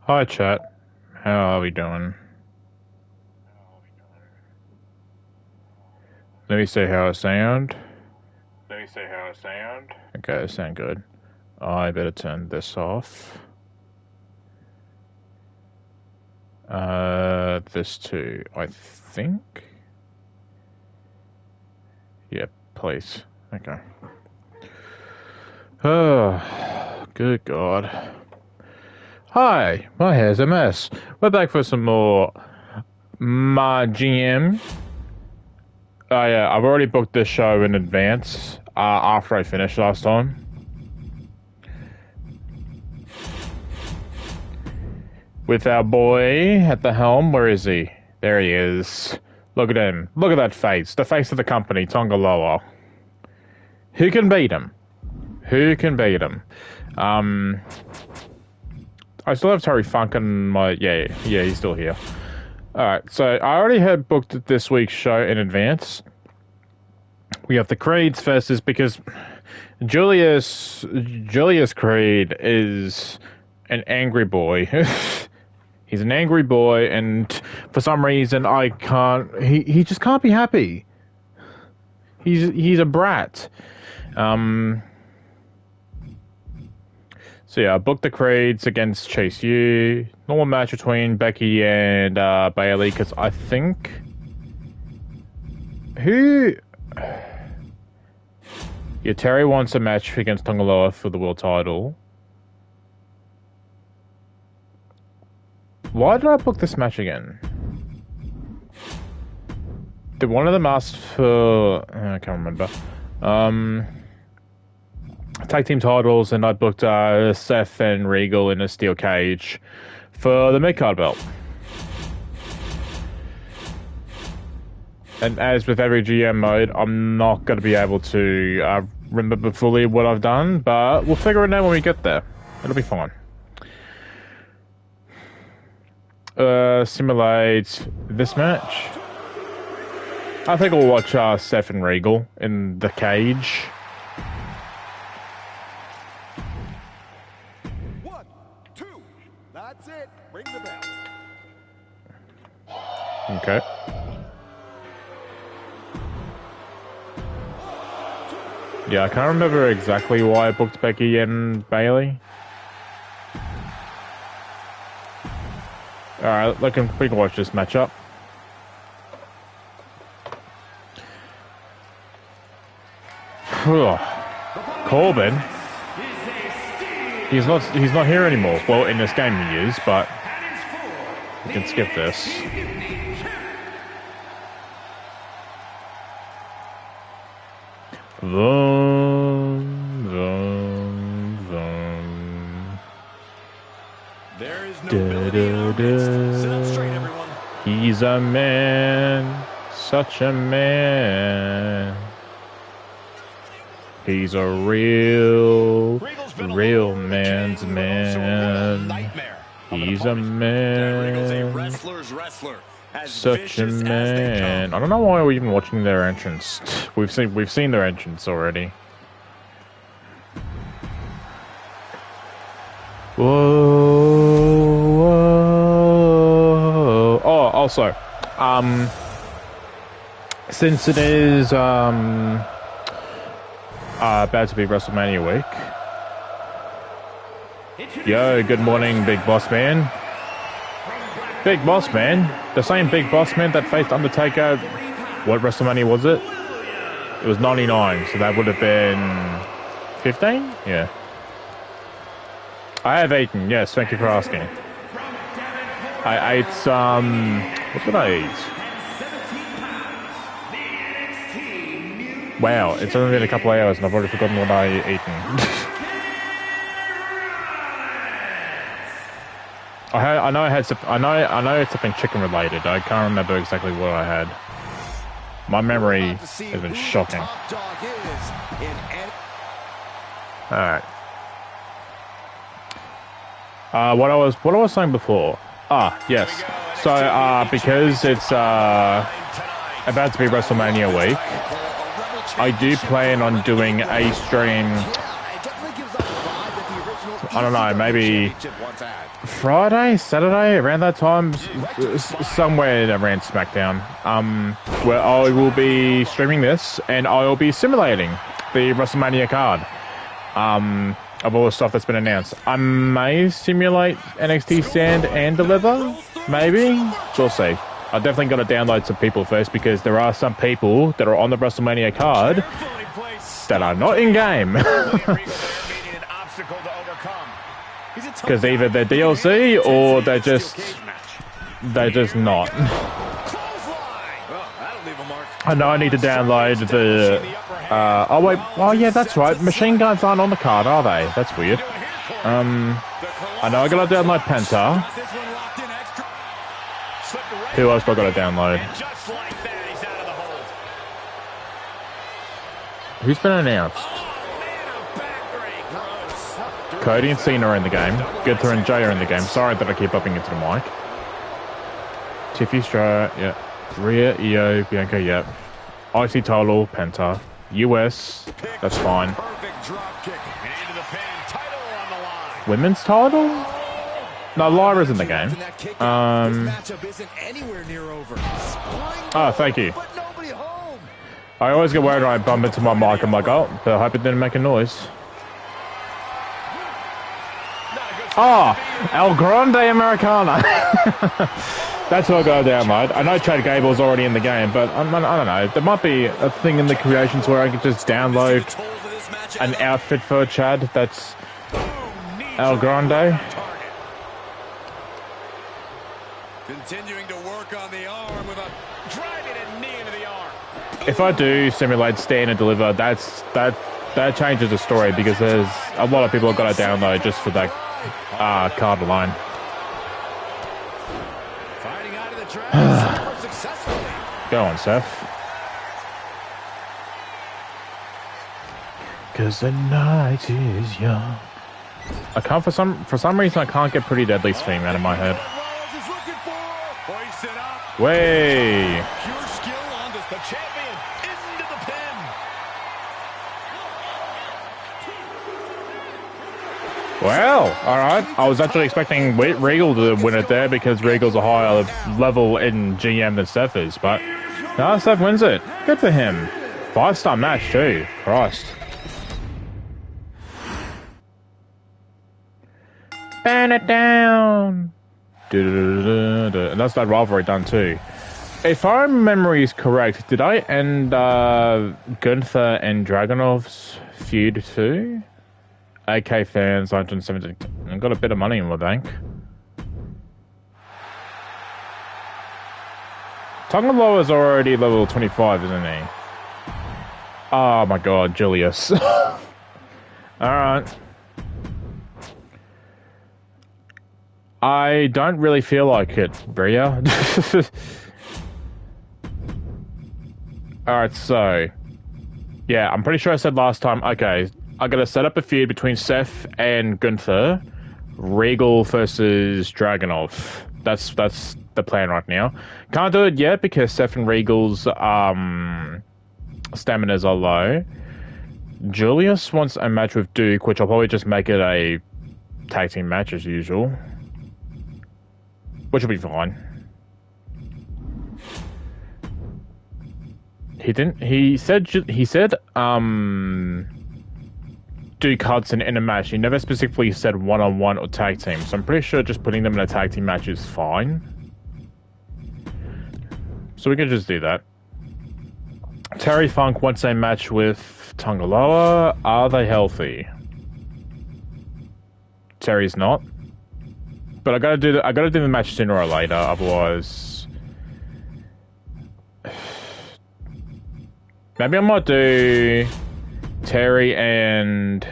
Hi, chat. How are we doing? Let me see how I sound. Okay, I sound good. I better turn this off. This too, I think. Yep, please. Okay. Oh, good God. Hi, my hair's a mess. We're back for some more MyGM. Oh yeah, I've already booked this show in advance, after I finished last time. With our boy at the helm. Where is he? There he is. Look at him. Look at that face. The face of the company, Tongaloa. Who can beat him? Who can beat him? I still have Terry Funk on my... Yeah, he's still here. Alright, so I already had booked this week's show in advance. We have the Creeds versus... Because Julius Creed is an angry boy. He's an angry boy, and for some reason I can't... He just can't be happy. He's a brat. So yeah, I booked the Creeds against Chase U. Normal match between Becky and Bailey, because I think... Who... Yeah, Terry wants a match against Tongaloa for the world title. Why did I book this match again? Did one of them ask for... I can't remember. Tag team titles, and I booked Seth and Regal in a steel cage for the mid-card belt. And as with every GM mode, I'm not going to be able to remember fully what I've done, but we'll figure it out when we get there. It'll be fine. Simulate this match. I think I'll watch Seth and Regal in the cage. One, two, that's it. Ring the bell. Okay. Yeah, I can't remember exactly why I booked Becky and Bailey. Alright, we can watch this matchup. Corbin. He's not here anymore. Well, in this game he is, but we can skip this. Vroom, vroom, vroom. There is no ability in our midst. Sit up straight, everyone. He's a man, such a man. He's a real man's man. He's a man. Such a man. I don't know why we're even watching their entrance. We've seen their entrance already. Whoa, whoa. Oh, also, since it is about to be WrestleMania week. Yo, good morning, Big Boss Man. Big Boss Man? The same Big Boss Man that faced Undertaker. What WrestleMania was it? It was 99, so that would have been 15? Yeah. I have eaten, yes, thank you for asking. I ate some... What did I eat? Wow, it's only been a couple of hours and I've already forgotten what I eaten. I know it's something chicken related. I can't remember exactly what I had. My memory has been shocking. Alright. What I was saying before. Yes. So because it's about to be WrestleMania week, I do plan on doing a stream, I don't know, maybe Friday, Saturday, around that time, somewhere around SmackDown, where I will be streaming this, and I will be simulating the WrestleMania card, of all the stuff that's been announced. I may simulate NXT Stand and Deliver, maybe? We'll see. I definitely got to download some people first, because there are some people that are on the WrestleMania card that are not in-game. Because either they're DLC or they're just not. I know I need to download the oh wait, oh yeah, that's right, machine guns aren't on the card, are they? That's weird. I know I gotta download Penta. Who else do I gotta download? Who's been announced? Cody and Cena are in the game. Gunther and Jay are in the game. Sorry that I keep upping into the mic. Tiffy Strata, yeah. Rhea, Io, Bianca, yeah. IC title, Penta. US, that's fine. Women's title? No, Lyra's in the game. Oh, thank you. I always get worried when I bump into my mic. I'm like, oh, but I hope it didn't make a noise. Oh, El Grande Americana. That's what I got to download. I know Chad Gable's already in the game, but I don't know. There might be a thing in the creations where I can just download an outfit for Chad that's El Grande. Continuing to work on the arm with a driving a knee into the arm. If I do simulate Stand and Deliver, that changes the story, because there's a lot of people have got to download just for that card alone. Fighting out of the trap successfully. Go on, Seth. Cause the night is young. I can't for some reason I can't get Pretty Deadly's theme out of my head. Way. Pure skill on this. The champion into the pin. Well, alright. I was actually expecting Regal to win it there, because Regal's a higher level in GM than Seth is, but no, Seth wins it. Good for him. 5-star match too. Christ. Burn it down. And that's that rivalry done too. If our memory is correct, did I end Gunther and Dragunov's feud too? AK fans, 117. I've got a bit of money in my bank. Tonga is already level 25, isn't he? Oh my god, Julius. Alright. I don't really feel like it, Bria. Alright, so... yeah, I'm pretty sure I said last time, okay, I gotta set up a feud between Seth and Gunther. Regal versus Dragunov. That's the plan right now. Can't do it yet because Seth and Regal's staminas are low. Julius wants a match with Duke, which I'll probably just make it a tag team match as usual. Which will be fine. He said Duke Hudson in a match. He never specifically said one-on-one or tag team, so I'm pretty sure just putting them in a tag team match is fine. So we can just do that. Terry Funk wants a match with Tongaloa. Are they healthy? Terry's not. But I gotta do the match sooner or later, otherwise. Maybe I might do Terry and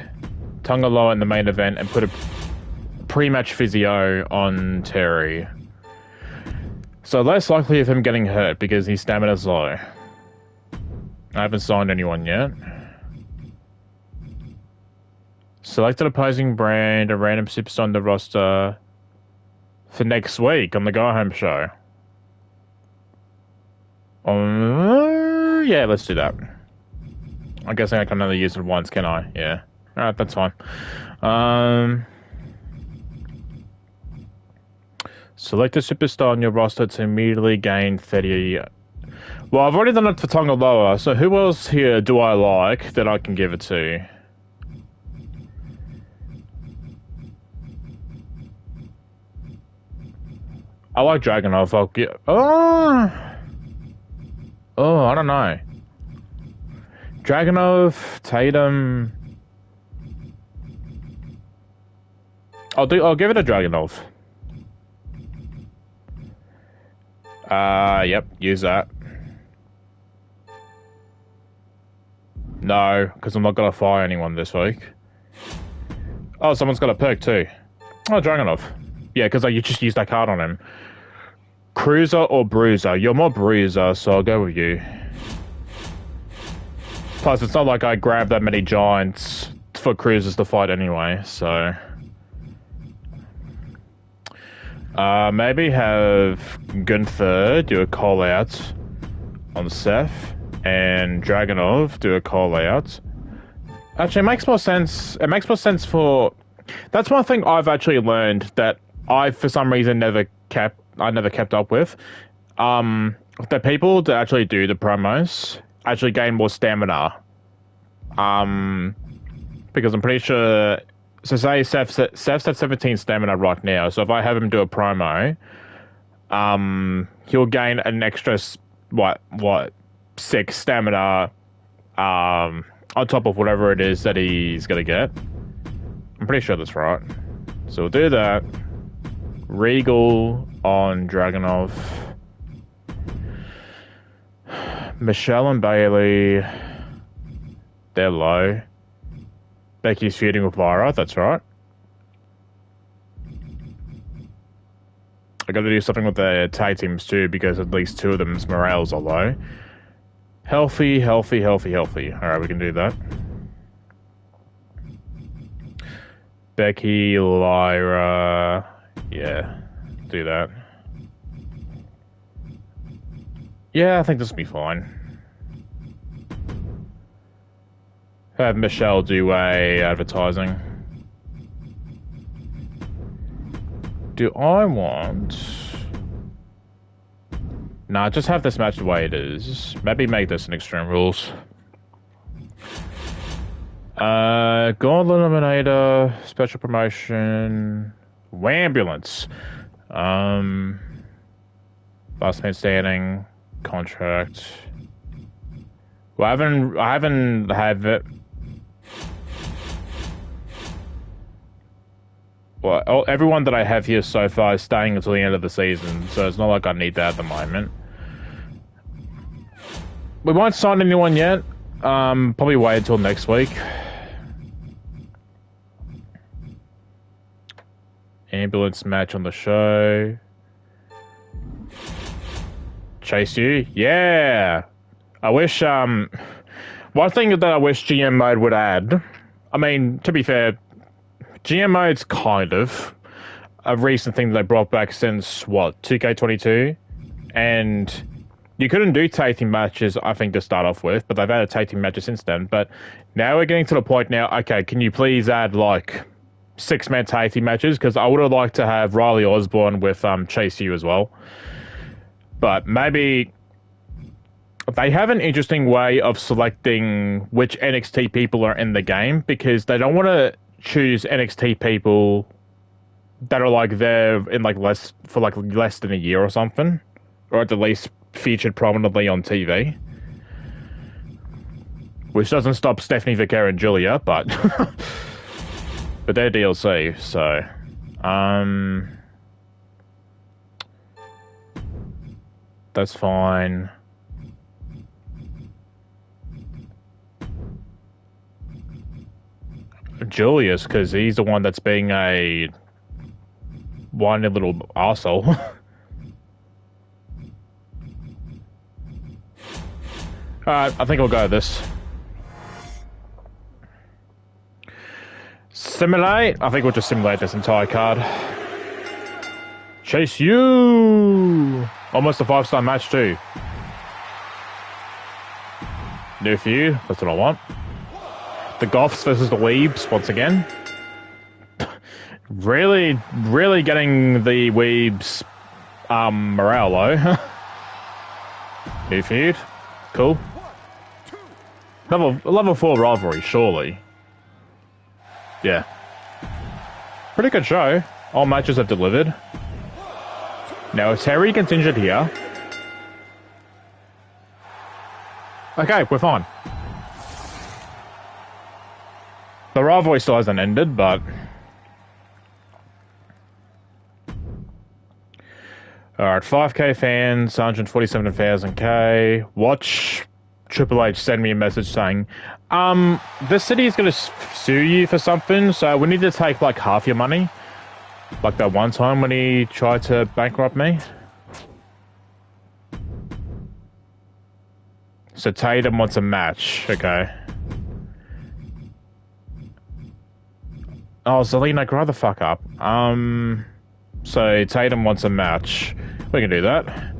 Tongaloa in the main event and put a pre-match physio on Terry. So less likely of him getting hurt because his stamina's low. I haven't signed anyone yet. Selected opposing brand, a random superstar on the roster for next week on the Go Home show. Yeah, let's do that. I guess I can only use it once, can I? Yeah. Alright, that's fine. Select a superstar on your roster to immediately gain 30. Well, I've already done it for Tonga Loa, so who else here do I like that I can give it to? I like Dragunov. I'll get. Oh, I don't know. Dragunov, Tatum. I'll give it a Dragunov. Yep, use that. No, because I'm not gonna fire anyone this week. Oh, someone's got a perk too. Oh, Dragunov. Yeah, because you just used that card on him. Cruiser or Bruiser? You're more Bruiser, so I'll go with you. Plus, it's not like I grabbed that many Giants for Cruisers to fight anyway, so... maybe have Gunther do a call-out on Seth, and Dragunov do a call-out. Actually, it makes more sense. It makes more sense for... That's one thing I've actually learned that I, for some reason, never kept up with. The people that actually do the promos actually gain more stamina. Because I'm pretty sure... So say Seth's at 17 stamina right now, so if I have him do a promo, he'll gain an extra, 6 stamina, on top of whatever it is that he's gonna get. I'm pretty sure that's right. So we'll do that. Regal on Dragunov. Michelle and Bailey, they're low. Becky's feuding with Lyra, that's right. I gotta do something with the tag teams too, because at least 2 of them's morales are low. Healthy. Alright, we can do that. Becky, Lyra... Yeah, do that. Yeah, I think this will be fine. Have Michelle do a advertising. Do I want... Nah, just have this match the way it is. Maybe make this an Extreme Rules. Gauntlet Eliminator, Special Promotion, Wambulance. Last Man Standing, Contract. Well, I haven't had it. Well, everyone that I have here so far is staying until the end of the season, so it's not like I need that at the moment. We won't sign anyone yet. Probably wait until next week. Ambulance match on the show. Chase you? Yeah! I wish, one thing that I wish GM mode would add, I mean, to be fair, GM mode's kind of a recent thing that they brought back since, 2K22? And you couldn't do tag team matches, I think, to start off with, but they've added tag team matches since then. But now we're getting to the point now, okay, can you please add, 6-man tag team matches? Because I would have liked to have Riley Osborne with Chase U as well. But maybe... They have an interesting way of selecting which NXT people are in the game, because they don't want to choose NXT people that are there in less than a year or something, or at the least featured prominently on TV. Which doesn't stop Stephanie Vickera and Julia, but but they're DLC, so that's fine. Julius, because he's the one that's being a whiny little arsehole. Alright, I think I'll go with this. Simulate? I think we'll just simulate this entire card. Chase you! Almost a 5-star match too. New feud, that's what I want. The Goths versus the Weebs, once again. Really getting the Weebs Morale low. New feud. Cool. Level 4 rivalry, surely. Yeah. Pretty good show. All matches have delivered. Now, is Terry contingent here? Okay, we're fine. The rivalry still hasn't ended, but... Alright, 5k fans, 147,000k. Watch Triple H send me a message saying, the city is going to sue you for something, so we need to take like half your money. Like that one time when he tried to bankrupt me. So Tatum wants a match, okay. Oh, Zelina, grow the fuck up. So Tatum wants a match. We can do that.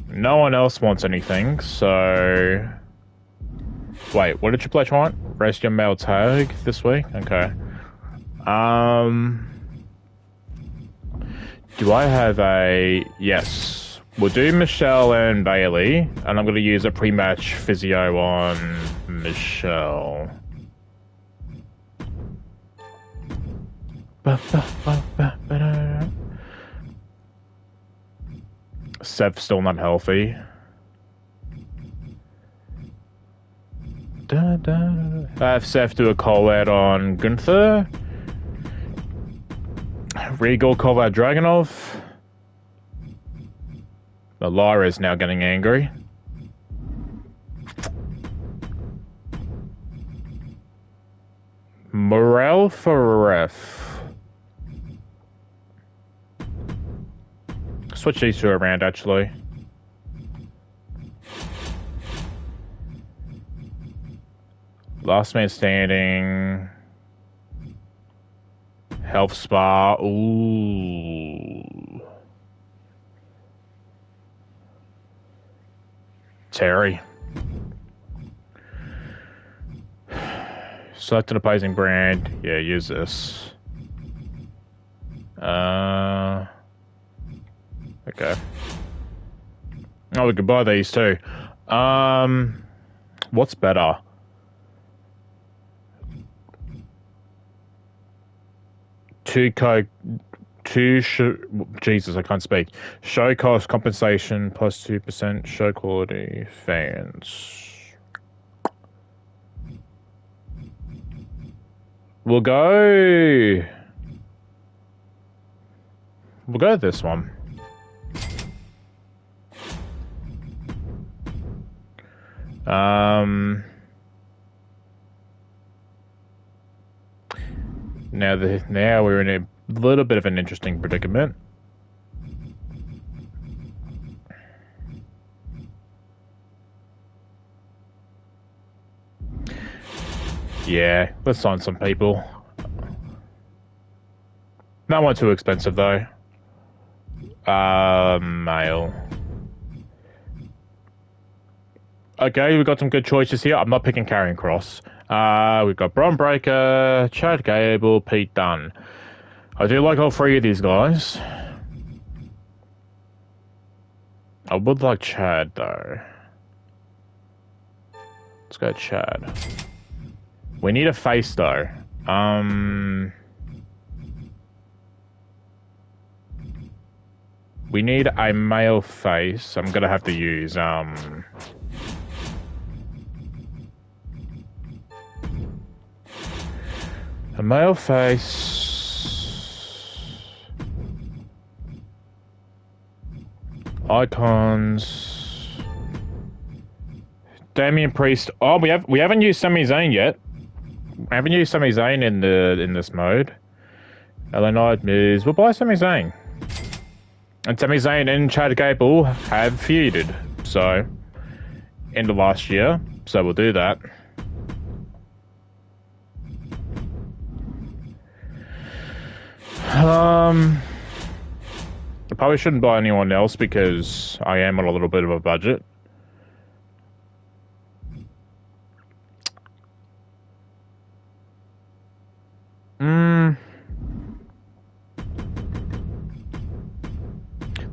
No one else wants anything, so... Wait, what did Triple H want? Rest your male tag this week? Okay. Do I have a... Yes. We'll do Michelle and Bailey, and I'm going to use a pre-match physio on Michelle. Seth's still not healthy. I have Seth do a call out on Gunther. Regal call out Dragunov. Lyra is now getting angry. Morale for ref. Switch these two around, actually. Last man standing. Health spa. Ooh. Terry. Select an opposing brand. Yeah, use this. Okay. Oh, we could buy these too. What's better? Jesus, I can't speak. Show cost compensation plus 2%. Show quality fans. We'll go this one. Now we're in a little bit of an interesting predicament. Yeah, let's sign some people. Not one too expensive though. Male. Okay, we've got some good choices here. I'm not picking Karrion Kross. We've got Bron Breakker, Chad Gable, Pete Dunne. I do like all three of these guys. I would like Chad though. Let's go Chad. We need a face though. We need a male face. I'm gonna have to use a male face. Icons. Damian Priest. Oh, we haven't used Sami Zayn yet. I haven't used Sami Zayn in this mode. LA Knight, Miz. We'll buy Sami Zayn. And Sami Zayn and Chad Gable have feuded. So, end of last year. So we'll do that. I probably shouldn't buy anyone else because I am on a little bit of a budget.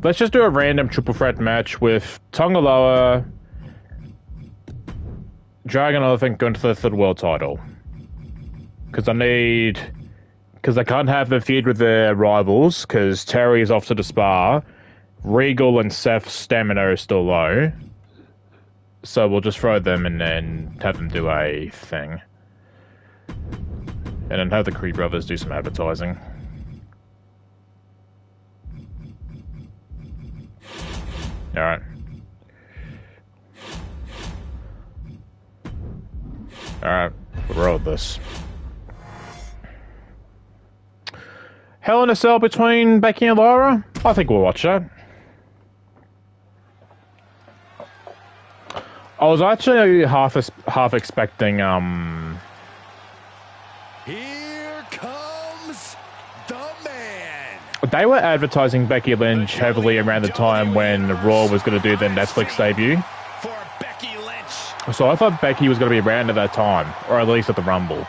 Let's just do a random triple threat match with Tonga Loa, Dragon Elephant going to the third world title. Because I can't have the feud with their rivals, because Terry is off to the spa, Regal and Seth's stamina is still low. So we'll just throw them and then have them do a thing. And then have the Creed brothers do some advertising. Alright. Alright, we'll roll with this. Hell in a Cell between Becky and Lyra? I think we'll watch that. I was actually half expecting, Here comes the man. They were advertising Becky Lynch heavily around the time when Raw was going to do their Netflix debut. For Becky Lynch. So I thought Becky was going to be around at that time, or at least at the Rumble.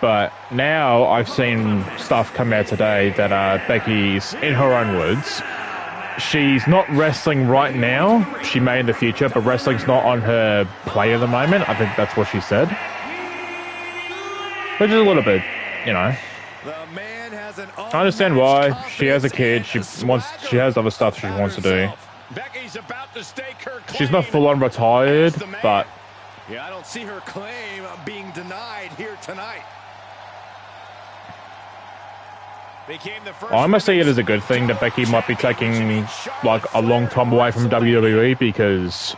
But now I've seen stuff come out today that Becky's, in her own words, she's not wrestling right now. She may in the future, but wrestling's not on her play at the moment. I think that's what she said. Which is a little bit, you know. I understand why. She has a kid. She has other stuff she wants to do. She's not full on retired, but yeah, I don't see her claim being denied here tonight. I must see it as a good thing that Becky might be taking like a long time away from WWE, because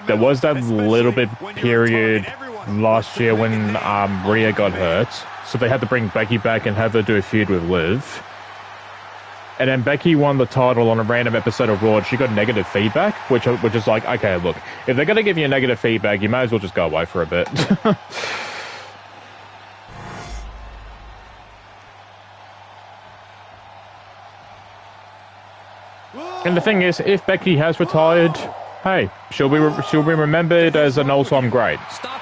there was that little bit period last year when Rhea got hurt, so they had to bring Becky back and have her do a feud with Liv. And then Becky won the title on a random episode of Raw. She got negative feedback, which is like, okay, look, if they're gonna give you negative feedback, you may as well just go away for a bit. And the thing is, if Becky has retired, hey, she'll be remembered as an all-time great.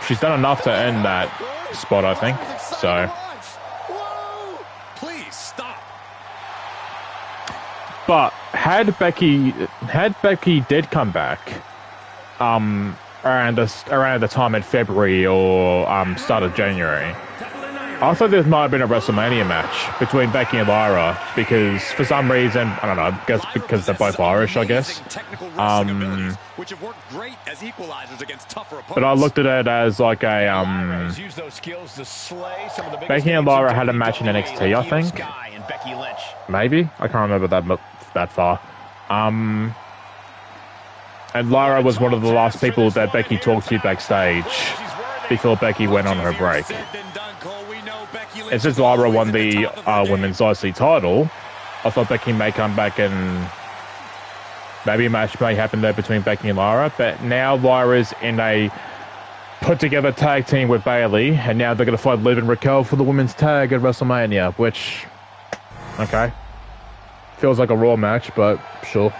She's done enough to earn that spot, I think. So, please stop. but had Becky did come back, around the time in February or start of January, I thought there might have been a WrestleMania match between Becky and Lyra, because for some reason, I don't know, I guess because they're both Irish, I guess. But I looked at it as like a, Becky and Lyra had a match in NXT, I think. Maybe? I can't remember that far. And Lyra was one of the last people that Becky talked to backstage before Becky went on her break. And since Lyra won the women's IC title, I thought Becky may come back and maybe a match may happen there between Becky and Lyra. But now Lyra's in a put-together tag team with Bayley, and now they're going to fight Liv and Raquel for the women's tag at WrestleMania, which, okay, feels like a Raw match, but sure.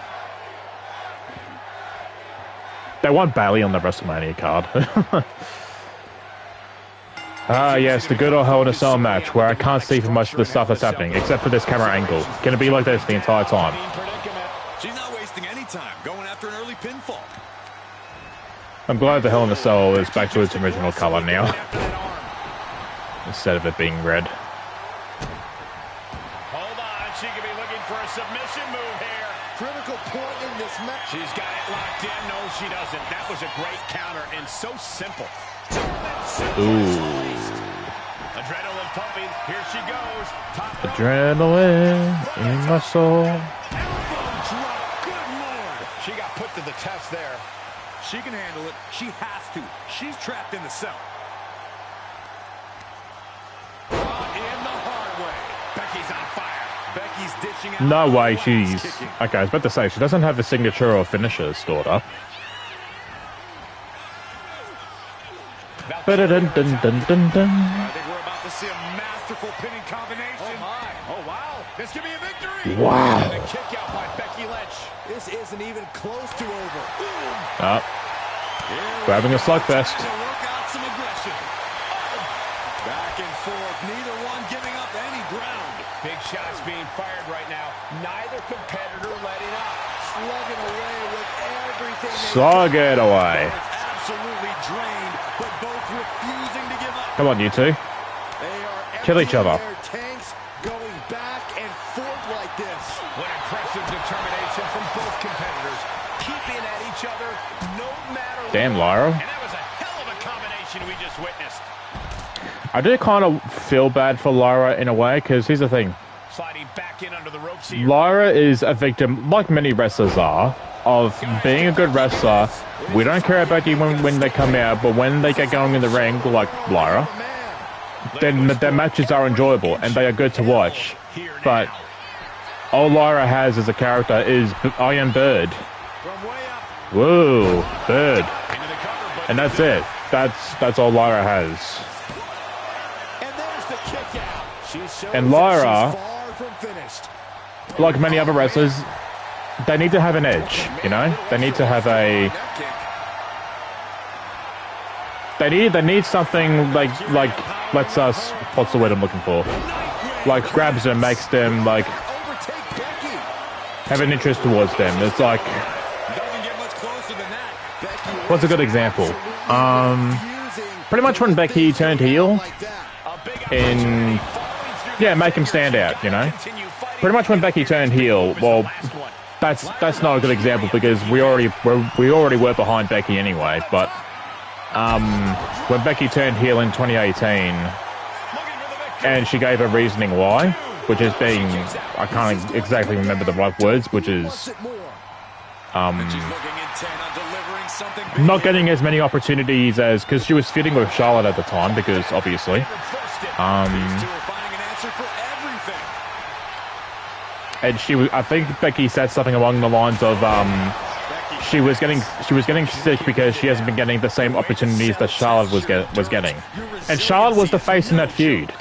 They want Bayley on the WrestleMania card. Ah, yes, the good old Hell in a Cell match, where I can't see for much of the stuff that's happening, except for this camera angle. Can it be like this the entire time? She's not wasting any time, going after an early pinfall. I'm glad the Hell in a Cell is back to its original color now, instead of it being red. Hold on, she could be looking for a submission move here. Critical point in this match. She's got it locked in. No, she doesn't. That was a great counter and so simple. Ooh. Adrenaline pumping. Here she goes. Adrenaline in my soul. Good Lord. She got put to the test there. She can handle it. She has to. She's trapped in the cell. Brought in the hard way. Becky's on fire. Becky's dishing out. No way, she's... Okay, I was about to say, she doesn't have the signature or finisher stored up. Dun, dun, dun, dun, dun. I think we're about to see a masterful pinning combination. Oh my! Oh wow! This could be a victory. Wow! And a kick out by Becky Lynch. This isn't even close to over. Up. Grabbing a slugfest. To work out some aggression. Back and forth. Neither one giving up any ground. Big shots being fired right now. Neither competitor letting up. Slugging away with everything. Slug it away. Absolutely drained, but both refusing to give up. Come on, you two. Kill each other. Tanks going back and forth like this. What impressive determination from both competitors, keeping at each other no matter what. Damn, Lyra. And that was a hell of a combination we just witnessed. I do kind of feel bad for Lyra in a way, because here's the thing. Sliding back in under the ropes here. Lyra is a victim, like many wrestlers are, of being a good wrestler. We don't care about you when they come out, but when they get going in the ring, like Lyra, then their matches are enjoyable and they are good to watch. But all Lyra has as a character is I Am Bird. Whoa, Bird. And that's it. That's all Lyra has. And Lyra, like many other wrestlers, they need to have an edge, you know? They need to have a... They need something like lets us... What's the word I'm looking for? Like, grabs them, makes them, like... have an interest towards them. It's like... What's a good example? Pretty much when Becky turned heel in... Yeah, make him stand out, you know? Pretty much when Becky turned heel, well, that's not a good example because we already were behind Becky anyway, but when Becky turned heel in 2018 and she gave a reasoning why, which is being, I can't exactly remember the right words, which is not getting as many opportunities as, because she was fitting with Charlotte at the time, because obviously and I think Becky said something along the lines of she was getting sick because she hasn't been getting the same opportunities that Charlotte was getting, and Charlotte was the face in that feud.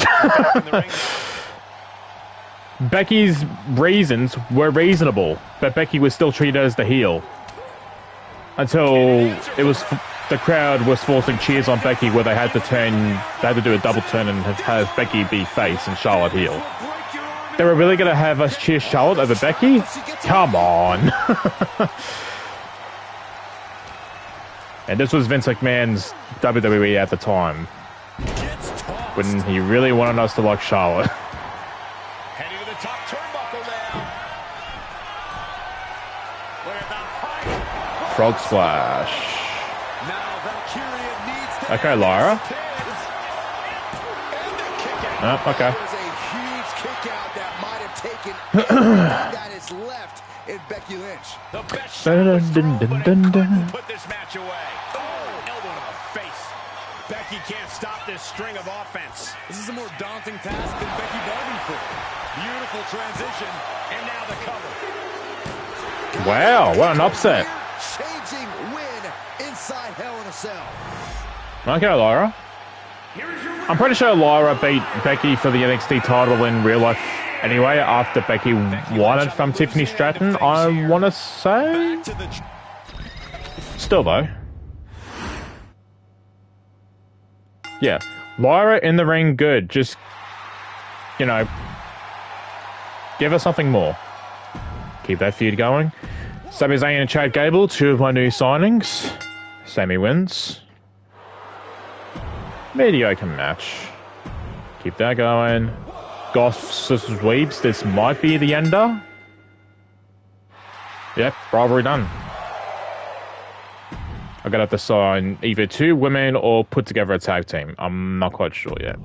Becky's reasons were reasonable, but Becky was still treated as the heel until the crowd was forcing cheers on Becky, where they had to do a double turn and have Becky be face and Charlotte heel. They were really going to have us cheer Charlotte over Becky? Come on. And this was Vince McMahon's WWE at the time, when he really wanted us to like Charlotte. Heading to the top turnbuckle now. Frog splash. Okay, Lyra. Oh, okay. That is left in Becky Lynch. The best shot was thrown, but it couldn't put this match away. Oh, elbow to the face. Becky can't stop this string of offense. This is a more daunting task than Becky bargained for. Beautiful transition, and now the cover. Wow, what an upset. Changing win inside Hell in a Cell. Okay, Lyra. I'm pretty sure Lyra beat Becky for the NXT title in real life anyway, after Becky won it from Tiffany Stratton, I want to say. Still, though. Yeah. Lyra in the ring, good. Just, you know, give us something more. Keep that feud going. Sami Zayn and Chad Gable, two of my new signings. Sami wins. Mediocre match. Keep that going. Goths vs. Weebs, this might be the ender. Yep, rivalry done. I'm gonna have to sign either two women or put together a tag team. I'm not quite sure yet.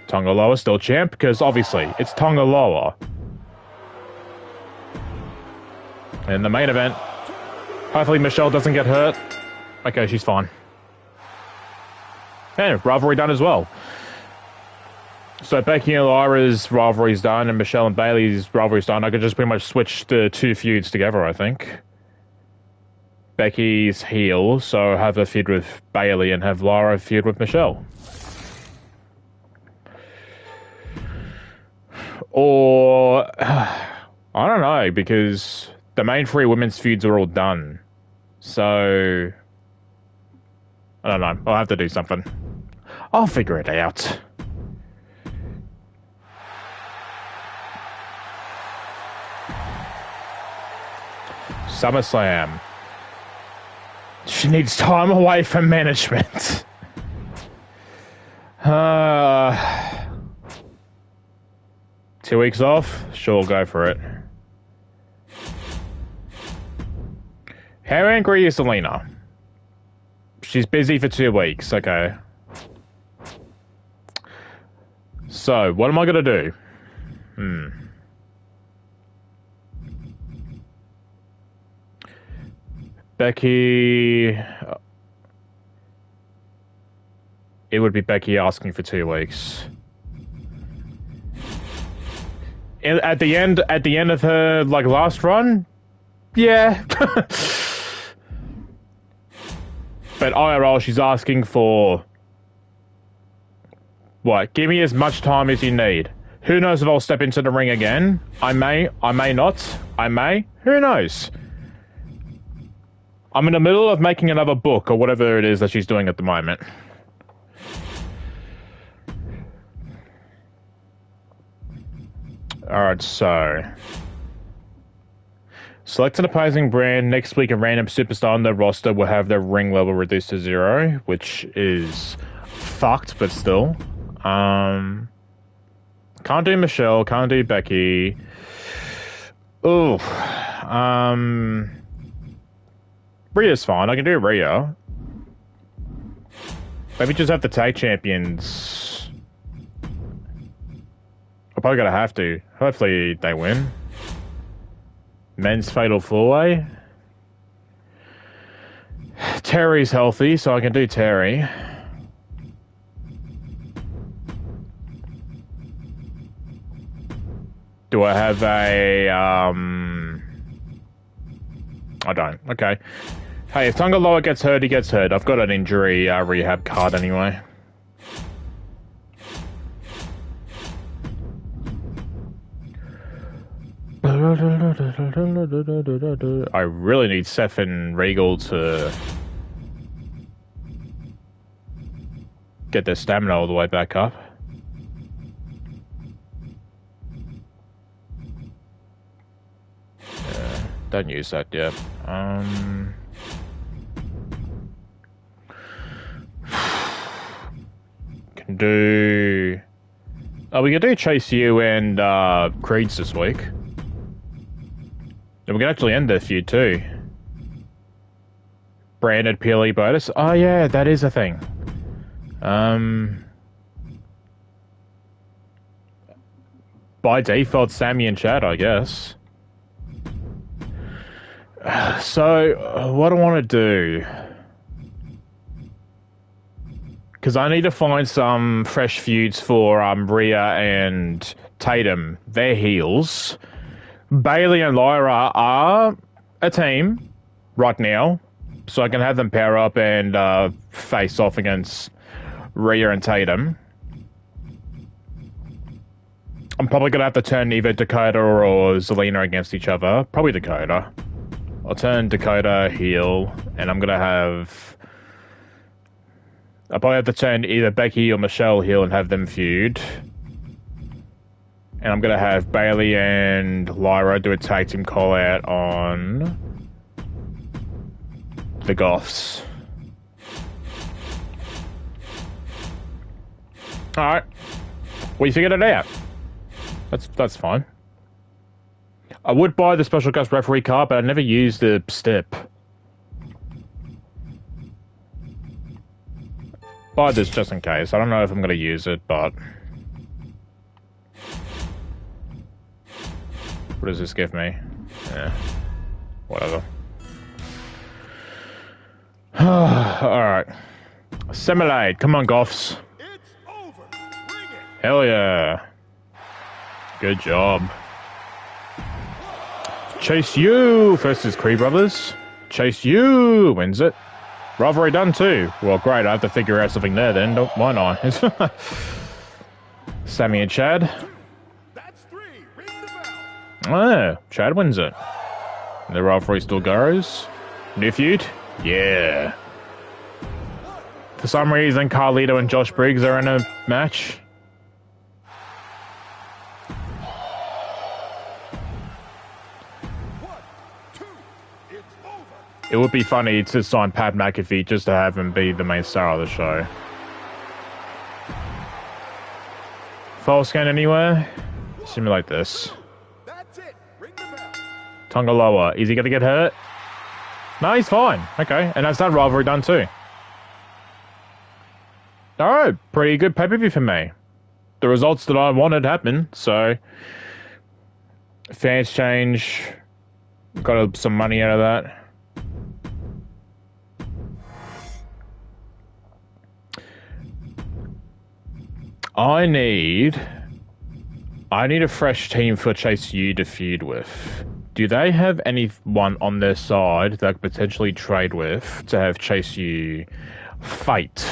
Tonga Loa still champ, because obviously it's Tonga Loa. And the main event, hopefully Michelle doesn't get hurt. Okay, she's fine. And rivalry done as well. So Becky and Lyra's rivalry's done, and Michelle and Bayley's rivalry's done. I could just pretty much switch the two feuds together, I think. Becky's heel, so have a feud with Bayley and have Lyra feud with Michelle. Or, I don't know, because the main three women's feuds are all done. So, I don't know. I'll have to do something. I'll figure it out. SummerSlam. She needs time away from management. 2 weeks off? Sure, go for it. How angry is Selena? She's busy for 2 weeks, okay. So, what am I gonna do? Becky... It would be Becky asking for 2 weeks. At the end of her, like, last run? Yeah. But IRL, she's asking for... What? Give me as much time as you need. Who knows if I'll step into the ring again? I may not. I may. Who knows? I'm in the middle of making another book, or whatever it is that she's doing at the moment. Alright, so... Select an opposing brand. Next week, a random superstar on their roster will have their ring level reduced to 0, which is fucked, but still. Can't do Michelle, can't do Becky. Ooh. Rhea's fine, I can do Rhea. Maybe just have the tag champions. I'm probably gonna have to. Hopefully they win. Men's Fatal 4-Way. Terry's healthy, so I can do Terry. Do I have a, I don't. Okay. Hey, if Tonga Loa gets hurt, he gets hurt. I've got an injury rehab card anyway. I really need Seth and Regal to get their stamina all the way back up. Yeah, don't use that yet. Can do... Oh, we can do Chase U and Creeds this week. And we can actually end their feud too. Branded PLE bonus. Oh yeah, that is a thing. By default, Sammy and Chad, I guess. So, what do I want to do? Because I need to find some fresh feuds for Rhea and Tatum. They're heels. Bailey and Lyra are a team right now, so I can have them pair up and face off against Rhea and Tatum. I'm probably going to have to turn either Dakota or Zelina against each other. Probably Dakota. I'll turn Dakota heel, and I'm going to have... I'll probably have to turn either Becky or Michelle heel and have them feud. And I'm going to have Bailey and Lyra do a tag team call out on the Goths. Alright. We figured it out. That's fine. I would buy the special guest referee card, but I never used the step. Buy this just in case. I don't know if I'm going to use it, but... What does this give me? Yeah. Whatever. Alright. Simulate. Come on, Goths. It's over. Bring it. Hell yeah. Good job. Chase U versus Creed Brothers. Chase U wins it. Rivalry done too. Well, great. I have to figure out something there then. Why not? Sammy and Chad. That's 3. Ring the bell. Ah, Chad wins it. The rivalry still goes. New feud? Yeah. For some reason, Carlito and Josh Briggs are in a match. It would be funny to sign Pat McAfee just to have him be the main star of the show. False scan anywhere? Simulate this. That's it. Ring the bell. Tonga Loa. Is he going to get hurt? No, he's fine. Okay, and that's that rivalry done too. Alright, pretty good pay-per-view for me. The results that I wanted happened, so... Fans change. Got some money out of that. I need a fresh team for Chase U to feud with. Do they have anyone on their side that I could potentially trade with to have Chase U fight?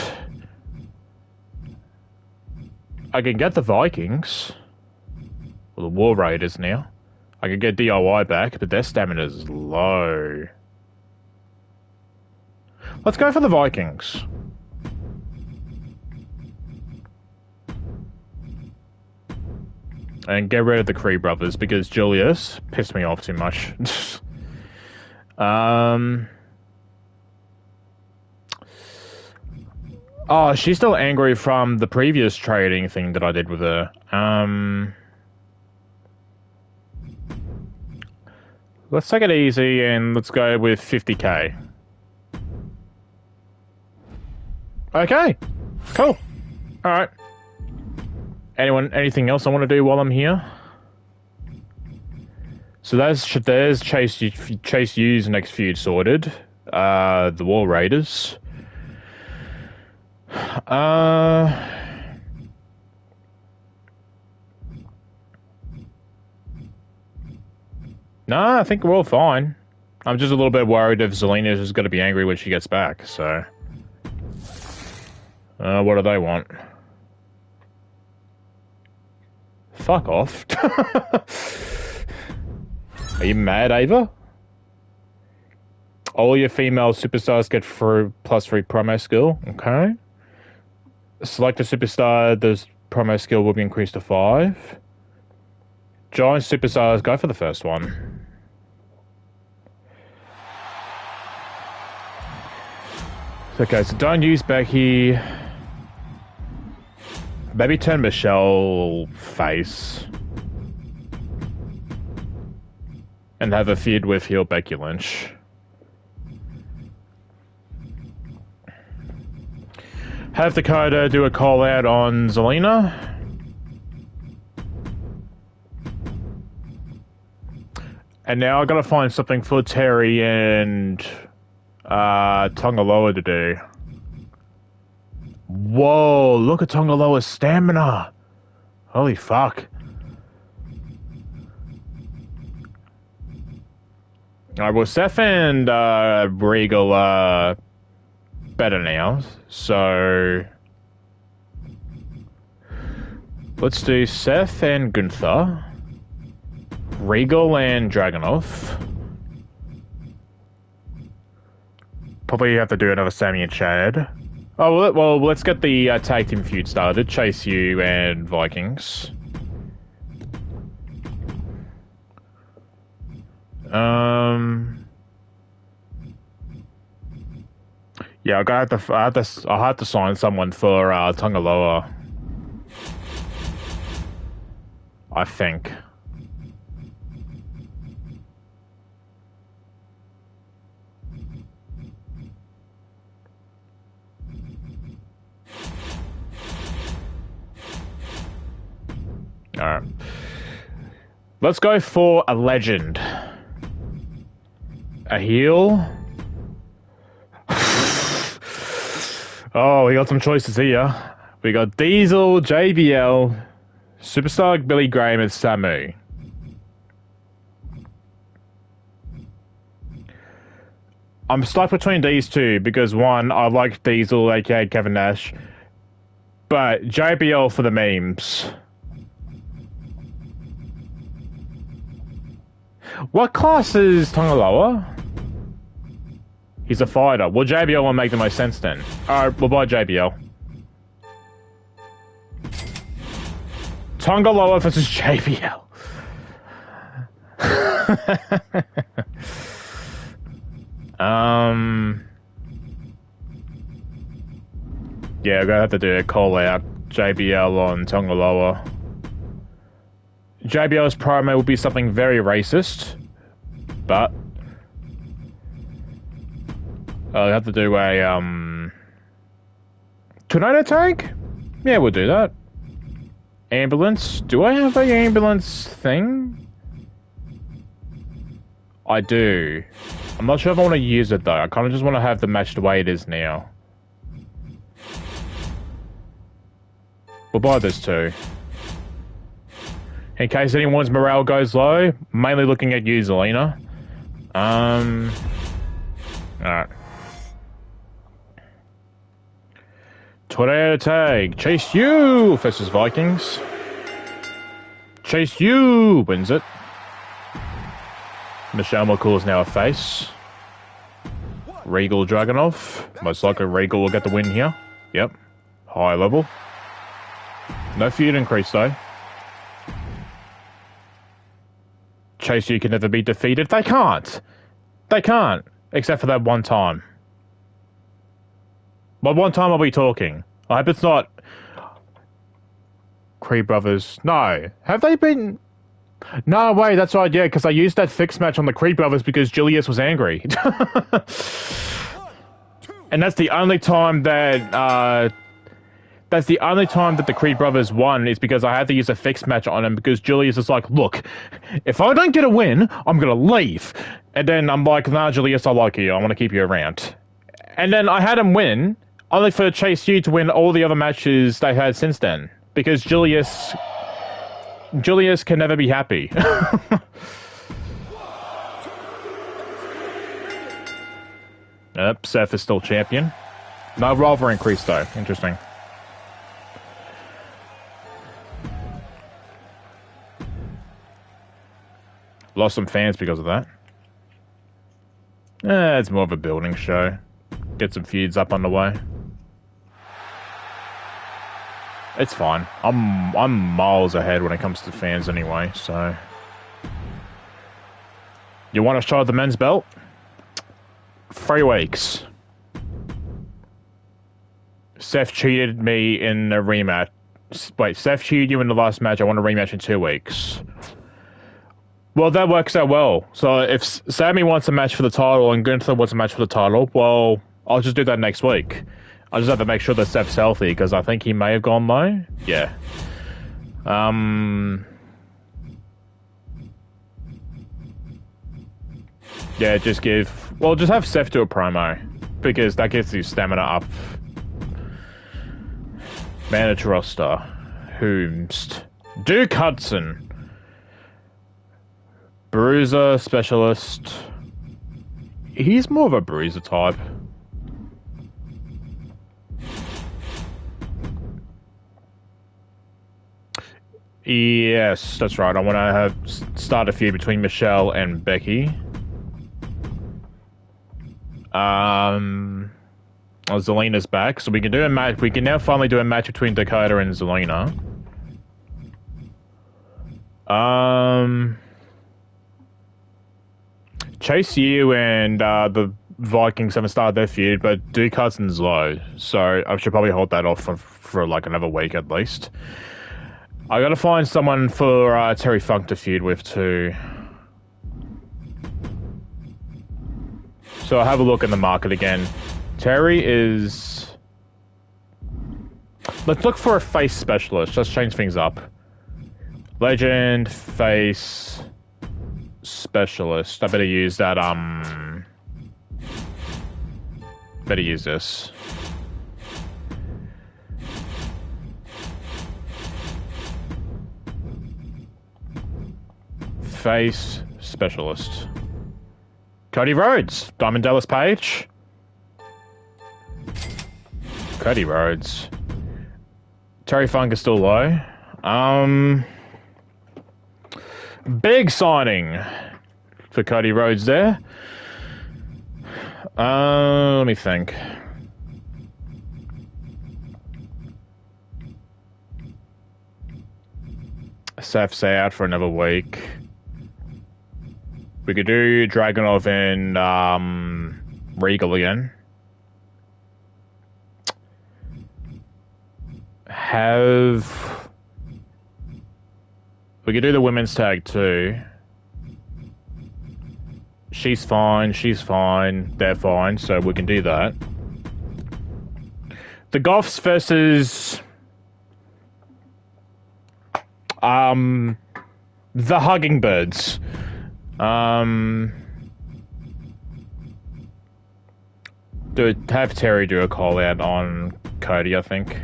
I can get the Vikings. Or the War Raiders now. I can get DIY back, but their stamina is low. Let's go for the Vikings. And get rid of the Cree brothers, because Julius pissed me off too much. Oh, she's still angry from the previous trading thing that I did with her. Let's take it easy and let's go with 50k. Okay, cool. Alright. Anything else I want to do while I'm here? So there's Chase U's next feud sorted. The War Raiders. No, I think we're all fine. I'm just a little bit worried if Zelina is going to be angry when she gets back, so... what do they want? Fuck off. Are you mad, Ava? All your female superstars get +3 promo skill. Okay. Select a superstar, the promo skill will be increased to 5. Giant superstars, go for the first one. Okay, so don't use Becky. Maybe turn Michelle face. And have a feud with heel Becky Lynch. Have Dakota do a call out on Zelina. And now I gotta find something for Terry and Tonga Loa to do. Whoa, look at Tonga Loa's stamina. Holy fuck. Alright, well, Seth and Regal are better now, so... Let's do Seth and Gunther. Regal and Dragunov. Probably have to do another Sammy and Chad. Oh, well, let's get the tag team feud started. Chase U and Vikings. Yeah, I'll have to sign someone for Tonga Loa. I think. Alright. Let's go for a legend. A heel. Oh, we got some choices here. We got Diesel, JBL, Superstar Billy Graham, and Samu. I'm stuck between these two because one, I like Diesel, aka Kevin Nash, but JBL for the memes. What class is Tonga Loa? He's a fighter. Well, JBL won't make the most sense then. Alright, we'll buy JBL. Tonga Loa versus JBL. Yeah, I'm gonna have to do a call out JBL on Tongaloa. JBL's promo will be something very racist, but I'll have to do a tornado tank? Yeah, we'll do that. Ambulance? Do I have a ambulance thing? I do. I'm not sure if I want to use it though. I kind of just want to have the match the way it is now. We'll buy this too. In case anyone's morale goes low, mainly looking at you, Zelina. Alright. Tornado tag. Chase U versus Vikings. Chase U wins it. Michelle McCool is now a face. Regal Dragunov. Most likely Regal will get the win here. Yep. High level. No feud increase though. Chase U can never be defeated. They can't. They can't. Except for that one time. By one time I'll be talking. I hope it's not Creed Brothers. No. Have they been... No, wait, that's right, yeah, because I used that fixed match on the Creed Brothers because Julius was angry. And that's the only time that, that's the only time that the Creed Brothers won is because I had to use a fixed match on him because Julius is like, look, if I don't get a win, I'm gonna leave. And then I'm like, nah, Julius, I like you, I want to keep you around. And then I had him win, only for Chase U to win all the other matches they had since then. Because Julius can never be happy. Yep, Seth is still champion. No rivalry increase though. Interesting. Lost some fans because of that. It's more of a building show. Get some feuds up on the way. It's fine. I'm miles ahead when it comes to fans anyway, so... You want to show the men's belt? 3 weeks. Seth cheated me in a rematch. Wait, Seth cheated you in the last match. I want a rematch in 2 weeks. Well, that works out well. So if Sammy wants a match for the title and Gunther wants a match for the title, well, I'll just do that next week. I just have to make sure that Seth's healthy, because I think he may have gone low. Yeah. Yeah, just have Seth do a promo, because that gets his stamina up. Managed roster. Whomst. Duke Hudson. Bruiser specialist. He's more of a bruiser type. Yes, that's right. I want to start a feud between Michelle and Becky. Zelina's back, so we can do a match. We can now finally do a match between Dakota and Zelina. Chase U and the Vikings haven't started their feud, but Duke Hudson's low, so I should probably hold that off for like another week at least. I gotta find someone for Terry Funk to feud with too. So I'll have a look in the market again. Terry is... Let's look for a face specialist. Let's change things up. Legend, face, specialist. I better use that, better use this. Face specialist. Cody Rhodes. Diamond Dallas Page. Cody Rhodes. Terry Funk is still low. Big signing for Cody Rhodes there. Let me think. Seth's out for another week. We could do Dragunov and Regal again. We could do the women's tag too. She's fine, they're fine, so we can do that. The Goths versus the Hummingbirds. Have Terry do a call out on Cody, I think.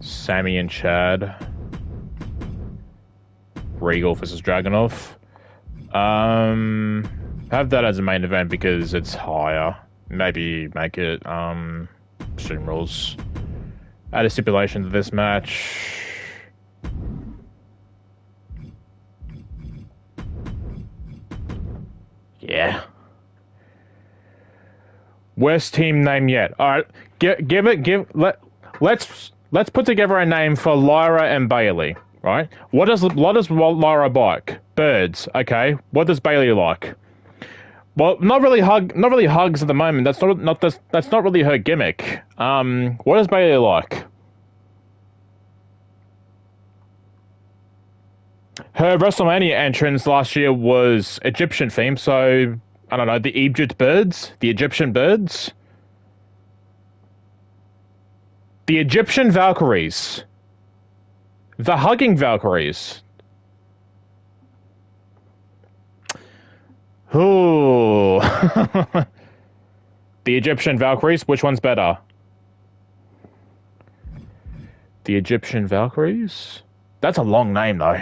Sammy and Chad. Regal versus Dragunov. Have that as a main event because it's higher. Maybe make it Extreme Rules. Add a stipulation to this match. Yeah. Worst team name yet. All right, let's put together a name for Lyra and Bailey. Right? What does Lyra like? Birds. Okay. What does Bailey like? Well, not really hugs at the moment. That's not really her gimmick. What does Bailey like? Her WrestleMania entrance last year was Egyptian themed, so I don't know, the Egypt birds, the Egyptian birds, the Egyptian Valkyries, the hugging Valkyries. Ooh. The Egyptian Valkyries, which one's better? The Egyptian Valkyries? That's a long name, though.